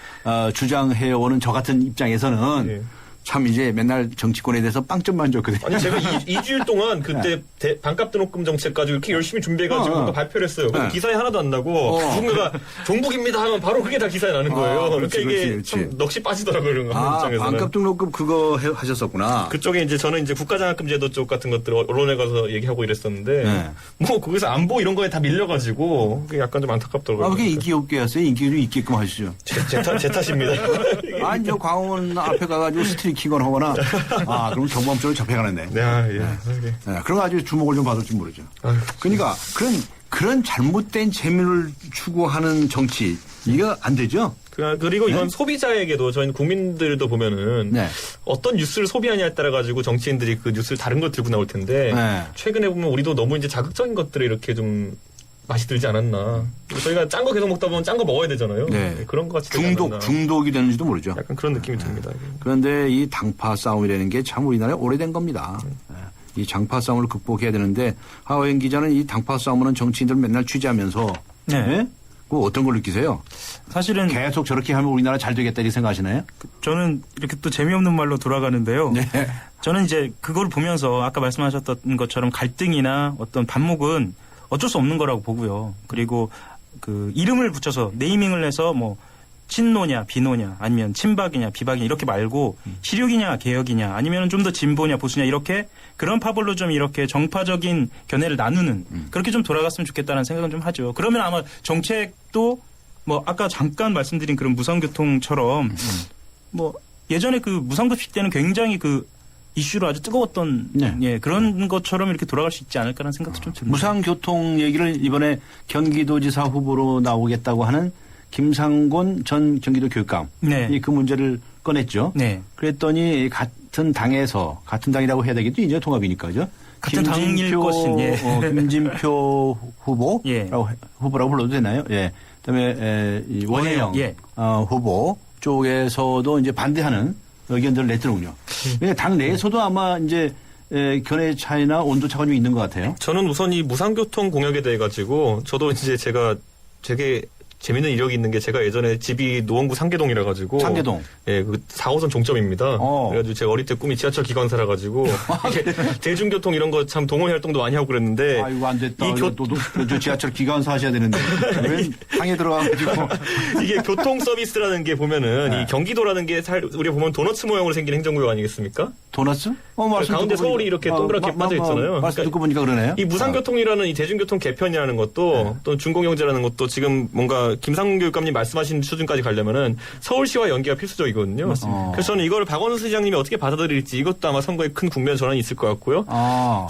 주장해오는 저 같은 입장에서는 참 이제 맨날 정치권에 대해서 빵점만 줬거든요. 아니 제가 2주일 동안 그때 반값 등록금 정책 가지고 이렇게 열심히 준비해가지고 발표를 했어요. 근데 기사에 하나도 안 나고 누군가가 종북입니다 하면 바로 그게 다 기사에 나는 거예요. 그러니까 이게 참 넋이 빠지더라고요. 이런 거 입장에서는. 반값 등록금 그거 하셨었구나. 그쪽에 이제 저는 이제 국가장학금제도 쪽 같은 것들 언론에 가서 얘기하고 이랬었는데 뭐 거기서 안보 이런 거에 다 밀려가지고 그게 약간 좀 안타깝더라고요. 그게 인기 없게 하세요. 인기를 좀 있게끔 하시죠. 제 탓입니다. 아니 저 광화문 앞에 가가지고 스트리킹을 하거나 그럼 경범죄로 잡혀가는데. 네, 그럼 아주 주목을 좀 받을지 모르죠. 그러니까 그런 잘못된 재미를 추구하는 정치 이거 안 되죠. 그리고 이건 소비자에게도 저희는 국민들도 보면은 어떤 뉴스를 소비하냐에 따라 가지고 정치인들이 그 뉴스를 다른 걸 들고 나올 텐데 최근에 보면 우리도 너무 이제 자극적인 것들을 이렇게 좀 맛이 들지 않았나. 저희가 짠 거 계속 먹다 보면 짠 거 먹어야 되잖아요. 그런 것 같이 중독이 되는지도 모르죠. 약간 그런 느낌이 듭니다. 그런데 이 당파 싸움이라는 게 참 우리나라에 오래된 겁니다. 이 장파 싸움을 극복해야 되는데 하호영 기자는 이 당파 싸움은 정치인들 맨날 취재하면서 그 어떤 걸 느끼세요? 사실은 계속 저렇게 하면 우리나라 잘 되겠다 이렇게 생각하시나요? 저는 이렇게 또 재미없는 말로 돌아가는데요. 저는 이제 그걸 보면서 아까 말씀하셨던 것처럼 갈등이나 어떤 반목은 어쩔 수 없는 거라고 보고요. 그리고 그 이름을 붙여서 네이밍을 해서 뭐 친노냐 비노냐 아니면 친박이냐 비박이냐 이렇게 말고 실육이냐 개혁이냐 아니면 좀 더 진보냐 보수냐 이렇게 그런 파벌로 좀 이렇게 정파적인 견해를 나누는 그렇게 좀 돌아갔으면 좋겠다는 생각은 좀 하죠. 그러면 아마 정책도 뭐 아까 잠깐 말씀드린 그런 무상교통처럼 뭐 예전에 그 무상급식 때는 굉장히 그 이슈로 아주 뜨거웠던 그런 것처럼 이렇게 돌아갈 수 있지 않을까라는 생각도 좀 듭니다. 무상교통 얘기를 이번에 경기도지사 후보로 나오겠다고 하는 김상곤 전 경기도 교육감 그 문제를 꺼냈죠. 그랬더니 같은 당이라고 해야 되겠죠. 이제 통합이니까죠. 같은 당일 것인 김진표 후보라고 불러도 되나요? 그다음에 원혜영 후보 쪽에서도 이제 반대하는 의견들을 냈더군요. 당 내에서도 아마 이제 견해 차이나 온도 차가 좀 있는 것 같아요. 저는 우선 이 무상교통 공약에 대해 가지고 저도 이제 제가 되게 재밌는 이력이 있는 게 제가 예전에 집이 노원구 상계동이라 가지고 상계동 그 4호선 종점입니다. 그래가지고 제가 어릴 때 꿈이 지하철 기관사라 가지고 대중교통 이런 거 참 동호회 활동도 많이 하고 그랬는데 이거 안 됐다. 저 지하철 기관사 하셔야 되는데 왜 상에 들어가가지고 이게 교통 서비스라는 게 보면은 이 경기도라는 게 우리가 보면 도너츠 모양으로 생긴 행정구역 아니겠습니까? 도너츠? 가운데 서울이 이렇게 동그랗게 빠져 있잖아요. 말씀 듣고 보니까 그러네요. 이 무상교통이라는 이 대중교통 개편이라는 것도 또 준공영제라는 것도 지금 뭔가 김상곤 교육감님 말씀하신 수준까지 가려면은 서울시와 연계가 필수적이거든요. 그래서 저는 이걸 박원순 시장님이 어떻게 받아들일지 이것도 아마 선거에 큰 국면 전환이 있을 것 같고요.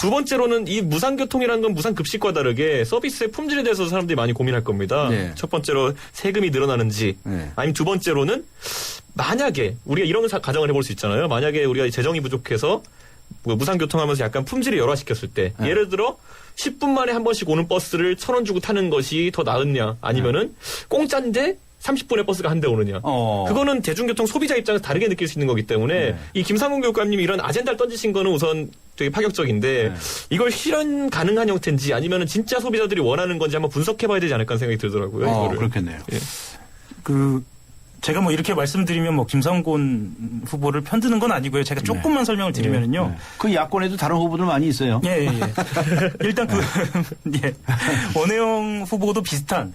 두 번째로는 이 무상교통이라는 건 무상급식과 다르게 서비스의 품질에 대해서 사람들이 많이 고민할 겁니다. 첫 번째로 세금이 늘어나는지 아니면 두 번째로는 만약에 우리가 이런 가정을 해볼 수 있잖아요. 만약에 우리가 재정이 부족해서 무상교통하면서 약간 품질을 열화시켰을 때 예를 들어 10분 만에 한 번씩 오는 버스를 1,000원 주고 타는 것이 더 나으냐 아니면은 공짜인데 30분에 버스가 한 대 오느냐. 그거는 대중교통 소비자 입장에서 다르게 느낄 수 있는 거기 때문에 이 김상곤 교육감님이 이런 아젠다를 던지신 거는 우선 되게 파격적인데 이걸 실현 가능한 형태인지 아니면은 진짜 소비자들이 원하는 건지 한번 분석해봐야 되지 않을까 하는 생각이 들더라고요. 이거를. 그렇겠네요. 제가 뭐 이렇게 말씀드리면 뭐 김상곤 후보를 편드는 건 아니고요. 제가 조금만 설명을 드리면은요. 그 야권에도 다른 후보들 많이 있어요. 일단 원혜영 후보도 비슷한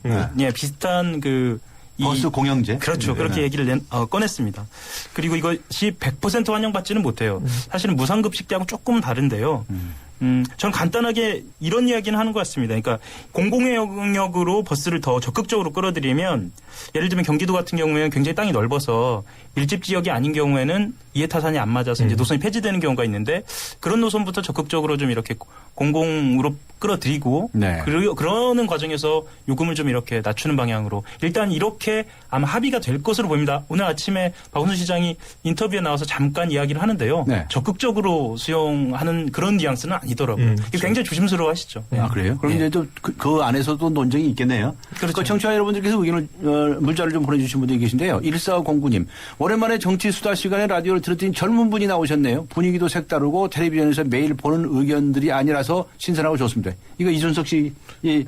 버스 공영제. 그렇죠. 그렇게 얘기를 꺼냈습니다. 그리고 이것이 100% 환영받지는 못해요. 사실은 무상급식 때하고 조금 다른데요. 저는 간단하게 이런 이야기는 하는 것 같습니다. 그러니까 공공의 영역으로 버스를 더 적극적으로 끌어들이면 예를 들면 경기도 같은 경우에는 굉장히 땅이 넓어서 밀집 지역이 아닌 경우에는 이해타산이 안 맞아서 이제 노선이 폐지되는 경우가 있는데 그런 노선부터 적극적으로 좀 이렇게 공공으로 끌어들이고 그러는 과정에서 요금을 좀 이렇게 낮추는 방향으로 일단 이렇게 아마 합의가 될 것으로 보입니다. 오늘 아침에 박원순 시장이 인터뷰에 나와서 잠깐 이야기를 하는데요. 적극적으로 수용하는 그런 뉘앙스는 아니더라고요. 굉장히 조심스러워하시죠. 그래요? 그럼 이제 또 그 안에서도 논쟁이 있겠네요. 그렇죠. 청취자 여러분들께서 의견을 문자를 좀 보내주신 분들이 계신데요. 1409님 오랜만에 정치 수다 시간에 라디오를 들었더니 젊은 분이 나오셨네요. 분위기도 색다르고 텔레비전에서 매일 보는 의견들이 아니라서 신선하고 좋습니다. 어떻습니까? 이거 이준석 씨,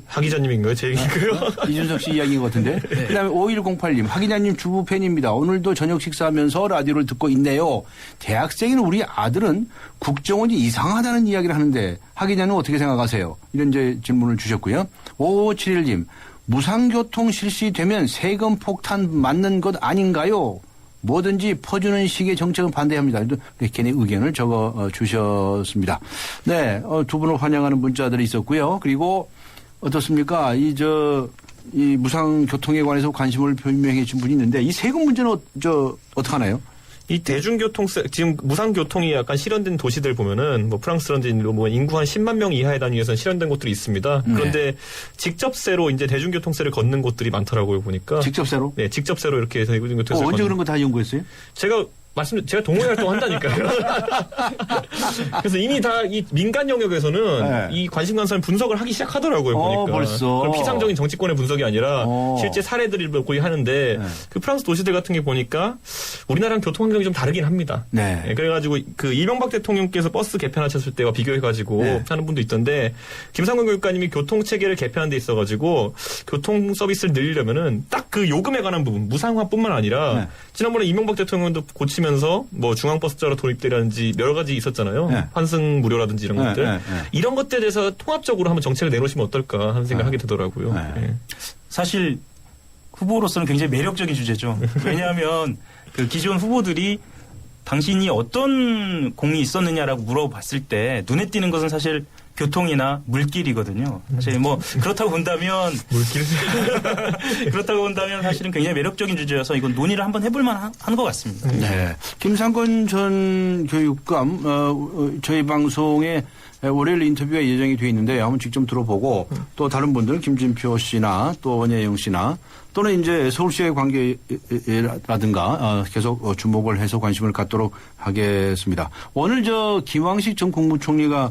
하 기자님인가요? 제 얘기인가요? 이준석 씨 이야기인 것 같은데. 네. 그 다음에 5108님, 하 기자님 주부 팬입니다. 오늘도 저녁 식사하면서 라디오를 듣고 있네요. 대학생인 우리 아들은 국정원이 이상하다는 이야기를 하는데 하 기자는 어떻게 생각하세요? 이런 이제 질문을 주셨고요. 5571님, 무상교통 실시되면 세금 폭탄 맞는 것 아닌가요? 뭐든지 퍼주는 식의 정책은 반대합니다. 개인의 의견을 적어 주셨습니다. 네, 두 분을 환영하는 문자들이 있었고요. 그리고 어떻습니까? 이 무상교통에 관해서 관심을 표명해 준 분이 있는데 이 세금 문제는 어떡하나요? 이 대중교통세, 지금 무상교통이 약간 실현된 도시들 보면은, 뭐, 프랑스라든지 뭐, 인구 한 10만 명 이하의 단위에서는 실현된 곳들이 있습니다. 그런데 직접세로 이제 대중교통세를 걷는 곳들이 많더라고요, 보니까. 직접세로? 네, 직접세로 이렇게 해서 대중교통세를 언제 그런 거 다 연구했어요? 제가 동호회 활동 한다니까요. 그래서 이미 다 이 민간 영역에서는 네. 이 관심관사는 분석을 하기 시작하더라고요, 보니까. 벌써. 그럼 피상적인 정치권의 분석이 아니라 실제 사례들을 거의 하는데 그 프랑스 도시들 같은 게 보니까 우리나라랑 교통 환경이 좀 다르긴 합니다. 네. 네, 그래가지고 그 이명박 대통령께서 버스 개편하셨을 때와 비교해가지고 하는 분도 있던데 김상곤 교육관님이 교통 체계를 개편한 데 있어가지고 교통 서비스를 늘리려면은 딱 그 요금에 관한 부분 무상화뿐만 아니라 지난번에 이명박 대통령도 고치면서 뭐 중앙버스자로 도입되라든지 여러 가지 있었잖아요. 환승 무료라든지 이런 것들. 이런 것들에 대해서 통합적으로 한번 정책을 내놓으시면 어떨까 하는 생각을 하게 되더라고요. 사실 후보로서는 굉장히 매력적인 주제죠. 왜냐하면 그 기존 후보들이 당신이 어떤 공이 있었느냐라고 물어봤을 때 눈에 띄는 것은 사실 교통이나 물길이거든요. 사실 뭐 그렇다고 본다면 그렇다고 본다면 사실은 굉장히 매력적인 주제여서 이건 논의를 한번 해볼 만한 것 같습니다. 네. 김상곤 전 교육감 저희 방송에 월요일 인터뷰가 예정이 되어 있는데 한번 직접 들어보고 또 다른 분들 김진표 씨나 또 원예영 씨나 또는 이제 서울시의 관계라든가 계속 주목을 해서 관심을 갖도록 하겠습니다. 오늘 김황식 전 국무총리가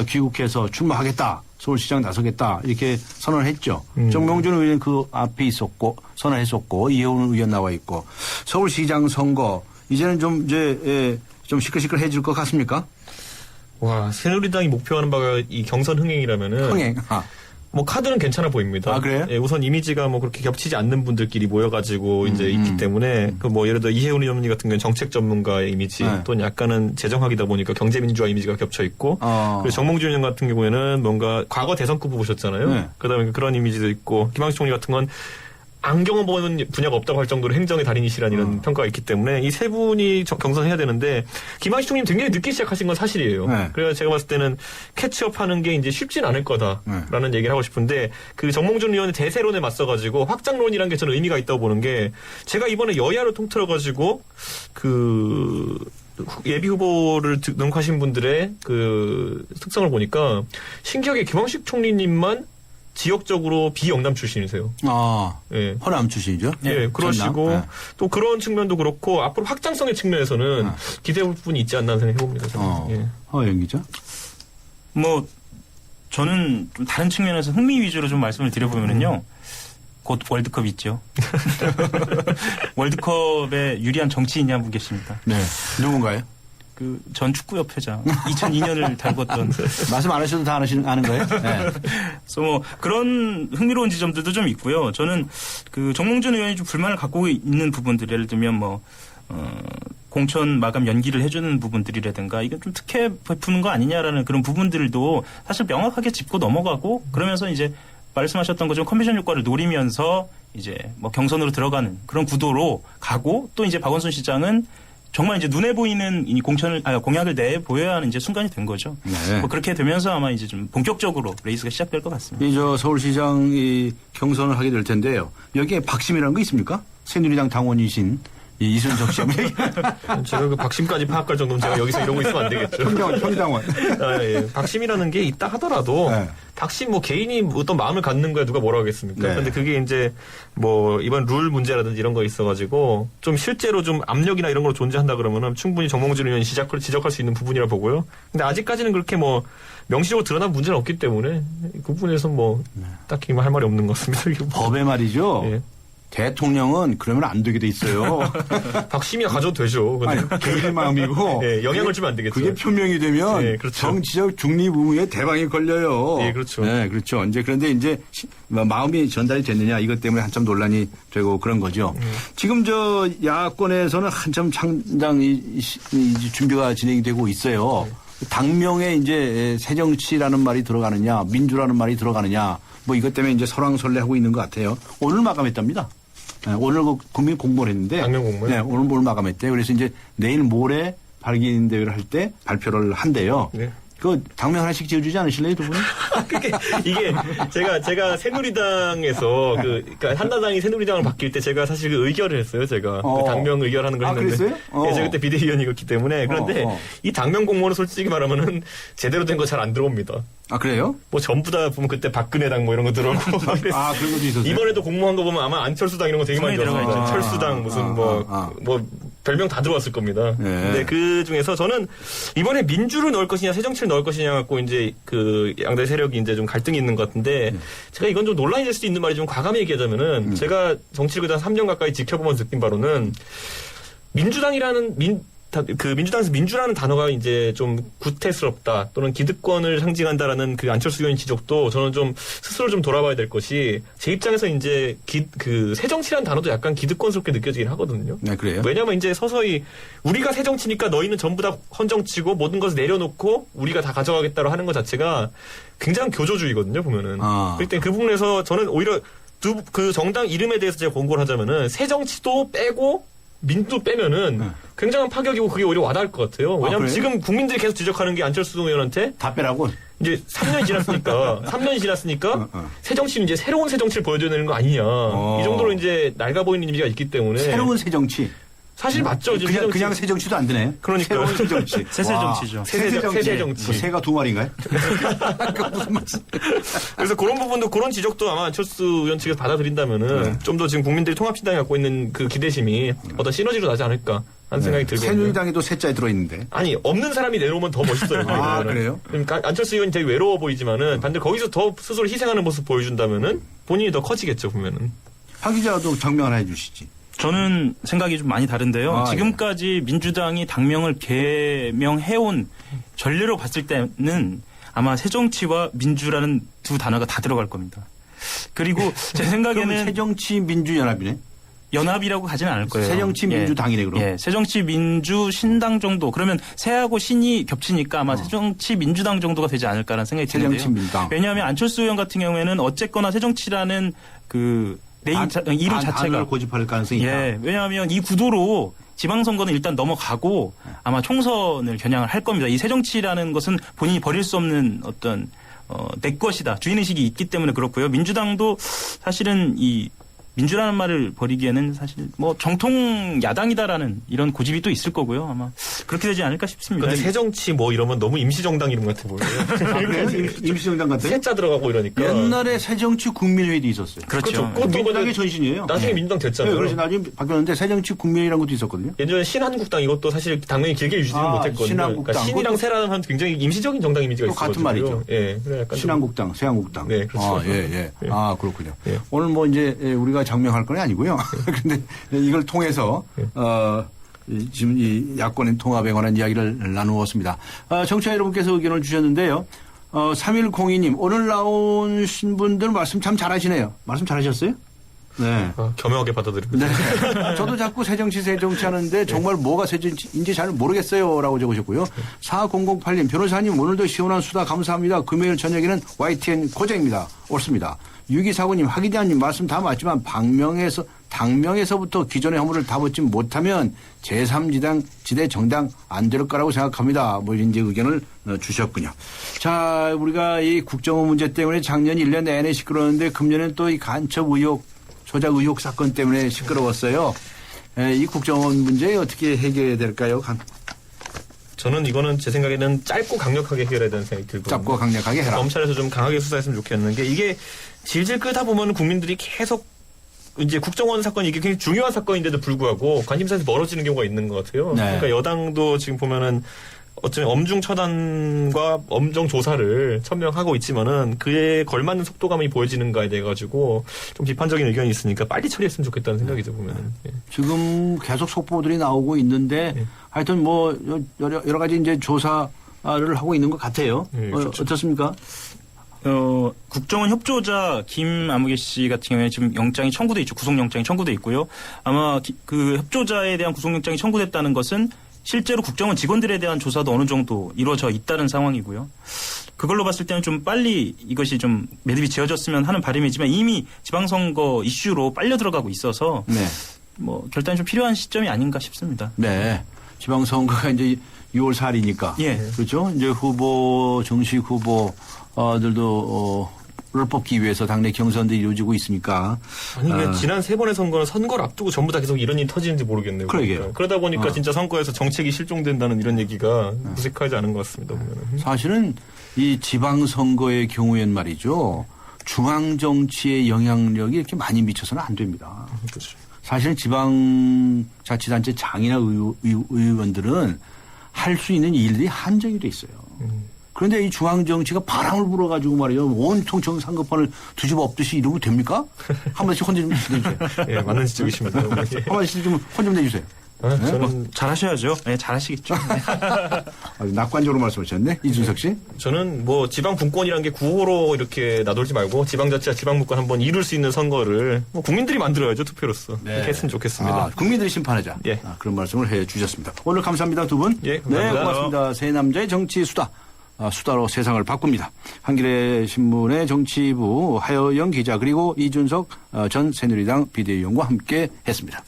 귀국해서 출마하겠다. 서울시장 나서겠다. 이렇게 선언을 했죠. 정명준 의원 그 앞에 있었고 선언했었고 이혜훈 의원 나와 있고 서울시장 선거 이제는 좀 시끌시끌해질 것 같습니까? 와, 새누리당이 목표하는 바가 이 경선 흥행이라면은. 흥행. 뭐 카드는 괜찮아 보입니다. 아, 그래요? 예, 우선 이미지가 뭐 그렇게 겹치지 않는 분들끼리 모여가지고 이제 있기 때문에 그 뭐 예를 들어 이혜훈 의원님 같은 경우는 정책 전문가의 이미지 또는 약간은 재정학이다 보니까 경제민주화 이미지가 겹쳐 있고 그리고 정몽준 의원 같은 경우에는 뭔가 과거 대선급 후보셨잖아요. 그다음에 그런 이미지도 있고 김황식 총리 같은 건 안경을 보는 분야가 없다고 할 정도로 행정의 달인이시라는 이런 평가가 있기 때문에 이 세 분이 경선해야 되는데 김황식 총리는 굉장히 늦게 시작하신 건 사실이에요. 그래서 제가 봤을 때는 캐치업하는 게 이제 쉽진 않을 거다라는 얘기를 하고 싶은데 그 정몽준 의원의 대세론에 맞서가지고 확장론이라는 게 저는 의미가 있다고 보는 게 제가 이번에 여야를 통틀어가지고 그 예비 후보를 등록하신 분들의 그 특성을 보니까 신기하게 김황식 총리님만 지역적으로 비영남 출신이세요. 예. 호남 출신이죠. 예, 그러시고 네. 또 그런 측면도 그렇고 앞으로 확장성의 측면에서는 기대할 부분이 있지 않나 생각해봅니다. 영 기자. 뭐 저는 좀 다른 측면에서 흥미 위주로 좀 말씀을 드려보면요. 곧 월드컵 있죠. 월드컵에 유리한 정치인이 한 분 계십니다. 네. 누군가요? 그 전 축구협회장 2002년을 달궜던 말씀 안 하셔도 다 아는 거예요? 네. 그래서 뭐 그런 흥미로운 지점들도 좀 있고요. 저는 그 정몽준 의원이 좀 불만을 갖고 있는 부분들 예를 들면 뭐 공천 마감 연기를 해주는 부분들이라든가 이건 좀 특혜 베푸는 거 아니냐라는 그런 부분들도 사실 명확하게 짚고 넘어가고 그러면서 이제 말씀하셨던 것처럼 컨벤션 효과를 노리면서 이제 뭐 경선으로 들어가는 그런 구도로 가고 또 이제 박원순 시장은 정말 이제 눈에 보이는 이 공약을 내 보여야 하는 이제 순간이 된 거죠. 네. 뭐 그렇게 되면서 아마 이제 좀 본격적으로 레이스가 시작될 것 같습니다. 서울시장 경선을 하게 될 텐데요. 여기에 박심이라는 거 있습니까? 새누리당 당원이신 이순석 씨. 제가 그 박심까지 파악할 정도면 제가 여기서 이러고 있으면 안 되겠죠. 평당원. 예. 박심이라는 게 있다 하더라도 박심 뭐 개인이 어떤 마음을 갖는 거야 누가 뭐라고 하겠습니까? 그런데 그게 이제 뭐 이번 룰 문제라든지 이런 거 있어가지고 좀 실제로 좀 압력이나 이런 걸 존재한다 그러면은 충분히 정몽준 의원이 지적할 수 있는 부분이라 보고요. 근데 아직까지는 그렇게 뭐 명시적으로 드러난 문제는 없기 때문에 그 부분에서 뭐 딱히 할 말이 없는 것 같습니다. 법에 말이죠. 예. 대통령은 그러면 안 되게 돼 있어요. 박심이가 가져도 되죠. 근데. 아니, 그게 마음이고. 네, 영향을 주면 안 되겠죠. 그게 표명이 되면 네, 그렇죠. 정치적 중립 의무에 대박이 걸려요. 네, 그렇죠. 네, 그렇죠. 이제 그런데 이제 마음이 전달이 됐느냐 이것 때문에 한참 논란이 되고 그런 거죠. 지금 저 야권에서는 한참 창당 준비가 진행이 되고 있어요. 당명에 이제 새정치라는 말이 들어가느냐, 민주라는 말이 들어가느냐, 뭐 이것 때문에 이제 설왕설래하고 있는 것 같아요. 오늘 마감했답니다. 네, 오늘 국민 공모를 했는데. 당명 공모요? 네, 오늘 마감했대요. 그래서 이제 내일 모레 발기인 대회를 할 때 발표를 한대요. 네. 그 당명 하나씩 지어주지 않으실래요, 두 분은? 이게 제가 새누리당에서 그러니까 한나당이 새누리당을 바뀔 때 제가 사실 그 의결을 했어요. 제가 그 당명 의결하는 걸 했는데. 그랬어요? 네, 제가 그때 비대위원이었기 때문에 그런데 이 당명 공모는 솔직히 말하면은 제대로 된 거 잘 안 들어옵니다. 아, 그래요? 뭐 전부 다 보면 그때 박근혜당 뭐 이런 거 들어오고. 그런 것도 있었어요. 이번에도 공모한 거 보면 아마 안철수당 이런 거 되게 많이 들어가 있죠. 철수당 무슨 뭐 별명 다 들어왔을 겁니다. 네. 근데 그 중에서 저는 이번에 민주를 넣을 것이냐 새정치를 넣을 것이냐 갖고 이제 그 양대 세력이 이제 좀 갈등이 있는 것 같은데 제가 이건 좀 논란이 될 수도 있는 말이 좀 과감히 얘기하자면은 제가 정치를 그동안 3년 가까이 지켜보면서 느낀 바로는 민주당에서 민주라는 단어가 이제 좀 구태스럽다 또는 기득권을 상징한다라는 그 안철수 의원 지적도 저는 좀 스스로 좀 돌아봐야 될 것이 제 입장에서 이제 그 새정치라는 단어도 약간 기득권스럽게 느껴지긴 하거든요. 네, 그래요. 왜냐하면 이제 서서히 우리가 새정치니까 너희는 전부 다 헌정치고 모든 것을 내려놓고 우리가 다 가져가겠다고 하는 것 자체가 굉장히 교조주의거든요. 보면은. 그때 그 부분에서 저는 오히려 그 정당 이름에 대해서 제가 권고를 하자면은 새정치도 빼고 민주도 빼면은 굉장한 파격이고 그게 오히려 와닿을 것 같아요. 왜냐하면 지금 국민들이 계속 지적하는 게 안철수 의원한테 다 빼라고 이제 3년이 지났으니까 새정치는 이제 새로운 새정치를 보여줘야 되는 거 아니냐. 이 정도로 이제 낡아 보이는 이미지가 있기 때문에 새로운 새정치. 사실 맞죠. 그냥 새정치도 안 되네. 그러니까요. 새로운 새정치. 새정치죠. 새정치. 뭐 새가 두 마리인가요? 무슨 말씀? 그래서 그런 부분도 그런 지적도 아마 안철수 의원 측에서 받아들인다면은 좀 더 지금 국민들이 통합신당이 갖고 있는 그 기대심이 어떤 시너지로 나지 않을까 하는 생각이 들거든요. 새누리당에도 새자에 들어있는데. 아니 없는 사람이 내려오면 더 멋있어요. 그래요? 그러니까 안철수 의원이 되게 외로워 보이지만은 반대로 거기서 더 스스로 희생하는 모습 보여준다면은 본인이 더 커지겠죠 보면은. 하 기자도 장명 하나 해주시지. 저는 생각이 좀 많이 다른데요. 지금까지 민주당이 당명을 개명해온 전례로 봤을 때는 아마 새정치와 민주라는 두 단어가 다 들어갈 겁니다. 그리고 제 생각에는 새정치 민주연합이네. 연합이라고 가지는 않을 거예요. 새정치 민주당이네 그럼. 예, 새정치 민주 신당 정도. 그러면 새하고 신이 겹치니까 아마 새정치 민주당 정도가 되지 않을까라는 생각이 드는데요. 새정치 민주당. 왜냐하면 안철수 의원 같은 경우에는 어쨌거나 새정치라는 그 이름 자체가 고집할 가능성이 있다. 예, 왜냐하면 이 구도로 지방선거는 일단 넘어가고 아마 총선을 겨냥을 할 겁니다. 이 새정치라는 것은 본인이 버릴 수 없는 어떤 내 것이다. 주인의식이 있기 때문에 그렇고요. 민주당도 사실은 이 민주라는 말을 버리기에는 사실 뭐 정통 야당이다라는 이런 고집이 또 있을 거고요. 아마 그렇게 되지 않을까 싶습니다. 근데 새정치 뭐 이러면 너무 임시정당 이름 같아 보여요. 임시정당 같아요? 새자 들어가고 이러니까. 옛날에 새정치 국민회의도 있었어요. 그렇죠. 민주당의 전신이에요. 나중에 민주당 됐잖아요. 네, 그래서 나중에 바뀌었는데 새정치 국민회의라는 것도 있었거든요. 예전에 신한국당 이것도 사실 당명이 길게 유지는 못했거든요. 신한국당. 그러니까 신이랑 새랑 하면 굉장히 임시적인 정당 이미지가 있어요. 같은 말이죠. 예, 그래 약간 신한국당, 새한국당. 네, 그렇죠. 예. 그렇군요. 오늘 뭐 이제 우리가 장명할 건 아니고요. 그런데 이걸 통해서 지금 이 야권의 통합에 관한 이야기를 나누었습니다. 청취자 여러분께서 의견을 주셨는데요. 3102님 오늘 나오신 분들 말씀 참 잘하시네요. 말씀 잘하셨어요? 네. 겸허하게 받아들이고. 네. 저도 자꾸 새정치 하는데 정말 뭐가 새정치인지 잘 모르겠어요. 라고 적으셨고요. 4008님 변호사님 오늘도 시원한 수다 감사합니다. 금요일 저녁에는 YTN 고정입니다. 옳습니다. 6249님 하 기자님 말씀 다 맞지만 당명에서부터 기존의 허물을 다 벗지 못하면 제3지대 정당 안 될 거라고 생각합니다. 뭐 이제 의견을 주셨군요. 자, 우리가 이 국정원 문제 때문에 작년 1년 내내 시끄러웠는데 금년엔 또 이 간첩 의혹, 조작 의혹 사건 때문에 시끄러웠어요. 이 국정원 문제 어떻게 해결해야 될까요? 저는 이거는 제 생각에는 짧고 강력하게 해결해야 되는 생각이 들거든요. 짧고 강력하게 해라. 검찰에서 좀 강하게 수사했으면 좋겠는 게 이게 질질 끌다 보면 국민들이 계속 이제 국정원 사건이 이게 굉장히 중요한 사건인데도 불구하고 관심사에서 멀어지는 경우가 있는 것 같아요. 네. 그러니까 여당도 지금 보면은 어쩌면 엄중 처단과 엄정 조사를 천명하고 있지만은 그에 걸맞는 속도감이 보여지는가에 대해 가지고 좀 비판적인 의견이 있으니까 빨리 처리했으면 좋겠다는 생각이죠, 보면은. 예. 지금 계속 속보들이 나오고 있는데 하여튼 뭐 여러 가지 이제 조사를 하고 있는 것 같아요. 그렇죠. 어떻습니까? 국정원 협조자 김아무개 씨 같은 경우에 지금 영장이 청구돼 있죠. 구속영장이 청구돼 있고요. 아마 그 협조자에 대한 구속영장이 청구됐다는 것은 실제로 국정원 직원들에 대한 조사도 어느 정도 이루어져 있다는 상황이고요. 그걸로 봤을 때는 좀 빨리 이것이 좀 매듭이 지어졌으면 하는 바람이지만 이미 지방선거 이슈로 빨려 들어가고 있어서 뭐 결단이 좀 필요한 시점이 아닌가 싶습니다. 네. 지방선거가 이제 6월 4일이니까. 예. 그렇죠? 이제 정식 후보들도 를 뽑기 위해서 당내 경선들이 이루어지고 있으니까. 아니, 왜 지난 3번의 선거는 선거를 앞두고 전부 다 계속 이런 일이 터지는지 모르겠네요. 그러게요. 그러다 보니까 진짜 선거에서 정책이 실종된다는 이런 얘기가 무색하지 않은 것 같습니다. 보면은. 사실은 이 지방선거의 경우엔 말이죠. 중앙정치의 영향력이 이렇게 많이 미쳐서는 안 됩니다. 그렇죠. 사실은 지방자치단체 장이나 의원들은 할 수 있는 일들이 한정이 돼 있어요. 그런데 이 중앙정치가 바람을 불어가지고 말이죠. 온통 정상급판을 뒤집어 엎듯이 이러면 됩니까? 한 번씩 혼자 좀 내주세요. 예, 맞는 지적이십니다. 한 번씩 좀 혼 좀 내주세요. 저는 잘하셔야죠. 네, 잘하시겠죠. 낙관적으로 말씀하셨네. 이준석 씨. 저는 뭐 지방 분권이란 게 구호로 이렇게 나돌지 말고 지방자치와 지방분권 한번 이룰 수 있는 선거를 뭐 국민들이 만들어야죠. 투표로서. 그렇게 했으면 좋겠습니다. 국민들이 심판하자. 예. 그런 말씀을 해 주셨습니다. 오늘 감사합니다. 두 분. 예, 감사합니다. 네, 고맙습니다. 새 남자의 정치 수다. 수다로 세상을 바꿉니다. 한겨레 신문의 정치부 하여영 기자 그리고 이준석 전 새누리당 비대위원과 함께 했습니다.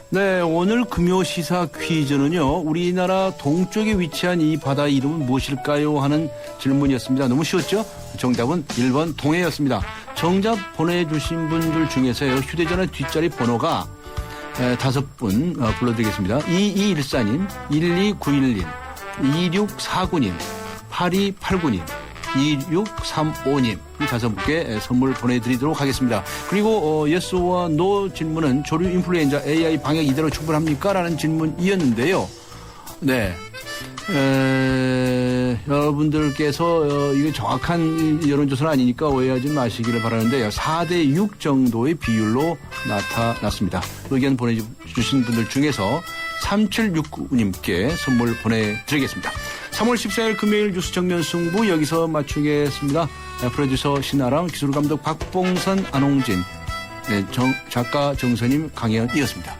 네, 오늘 금요 시사 퀴즈는요. 우리나라 동쪽에 위치한 이 바다 이름은 무엇일까요? 하는 질문이었습니다. 너무 쉬웠죠? 정답은 1번 동해였습니다. 정답 보내주신 분들 중에서요. 휴대전화 뒷자리 번호가 5분 불러드리겠습니다. 2214님, 12911님, 2649님, 8289님, 2635님 이 5분께 선물 보내드리도록 하겠습니다. 그리고 예스와 노 질문은 조류 인플루엔자 AI 방역 이대로 충분합니까? 라는 질문이었는데요. 네. 여러분들께서 이게 정확한 여론조사는 아니니까 오해하지 마시기를 바라는데요. 4대6 정도의 비율로 나타났습니다. 의견 보내주신 분들 중에서 3769님께 선물 보내드리겠습니다. 3월 14일 금요일 뉴스 정면 승부 여기서 마치겠습니다. 프로듀서 신아람, 기술감독 박봉선, 안홍진, 작가 정선임, 강혜연이었습니다.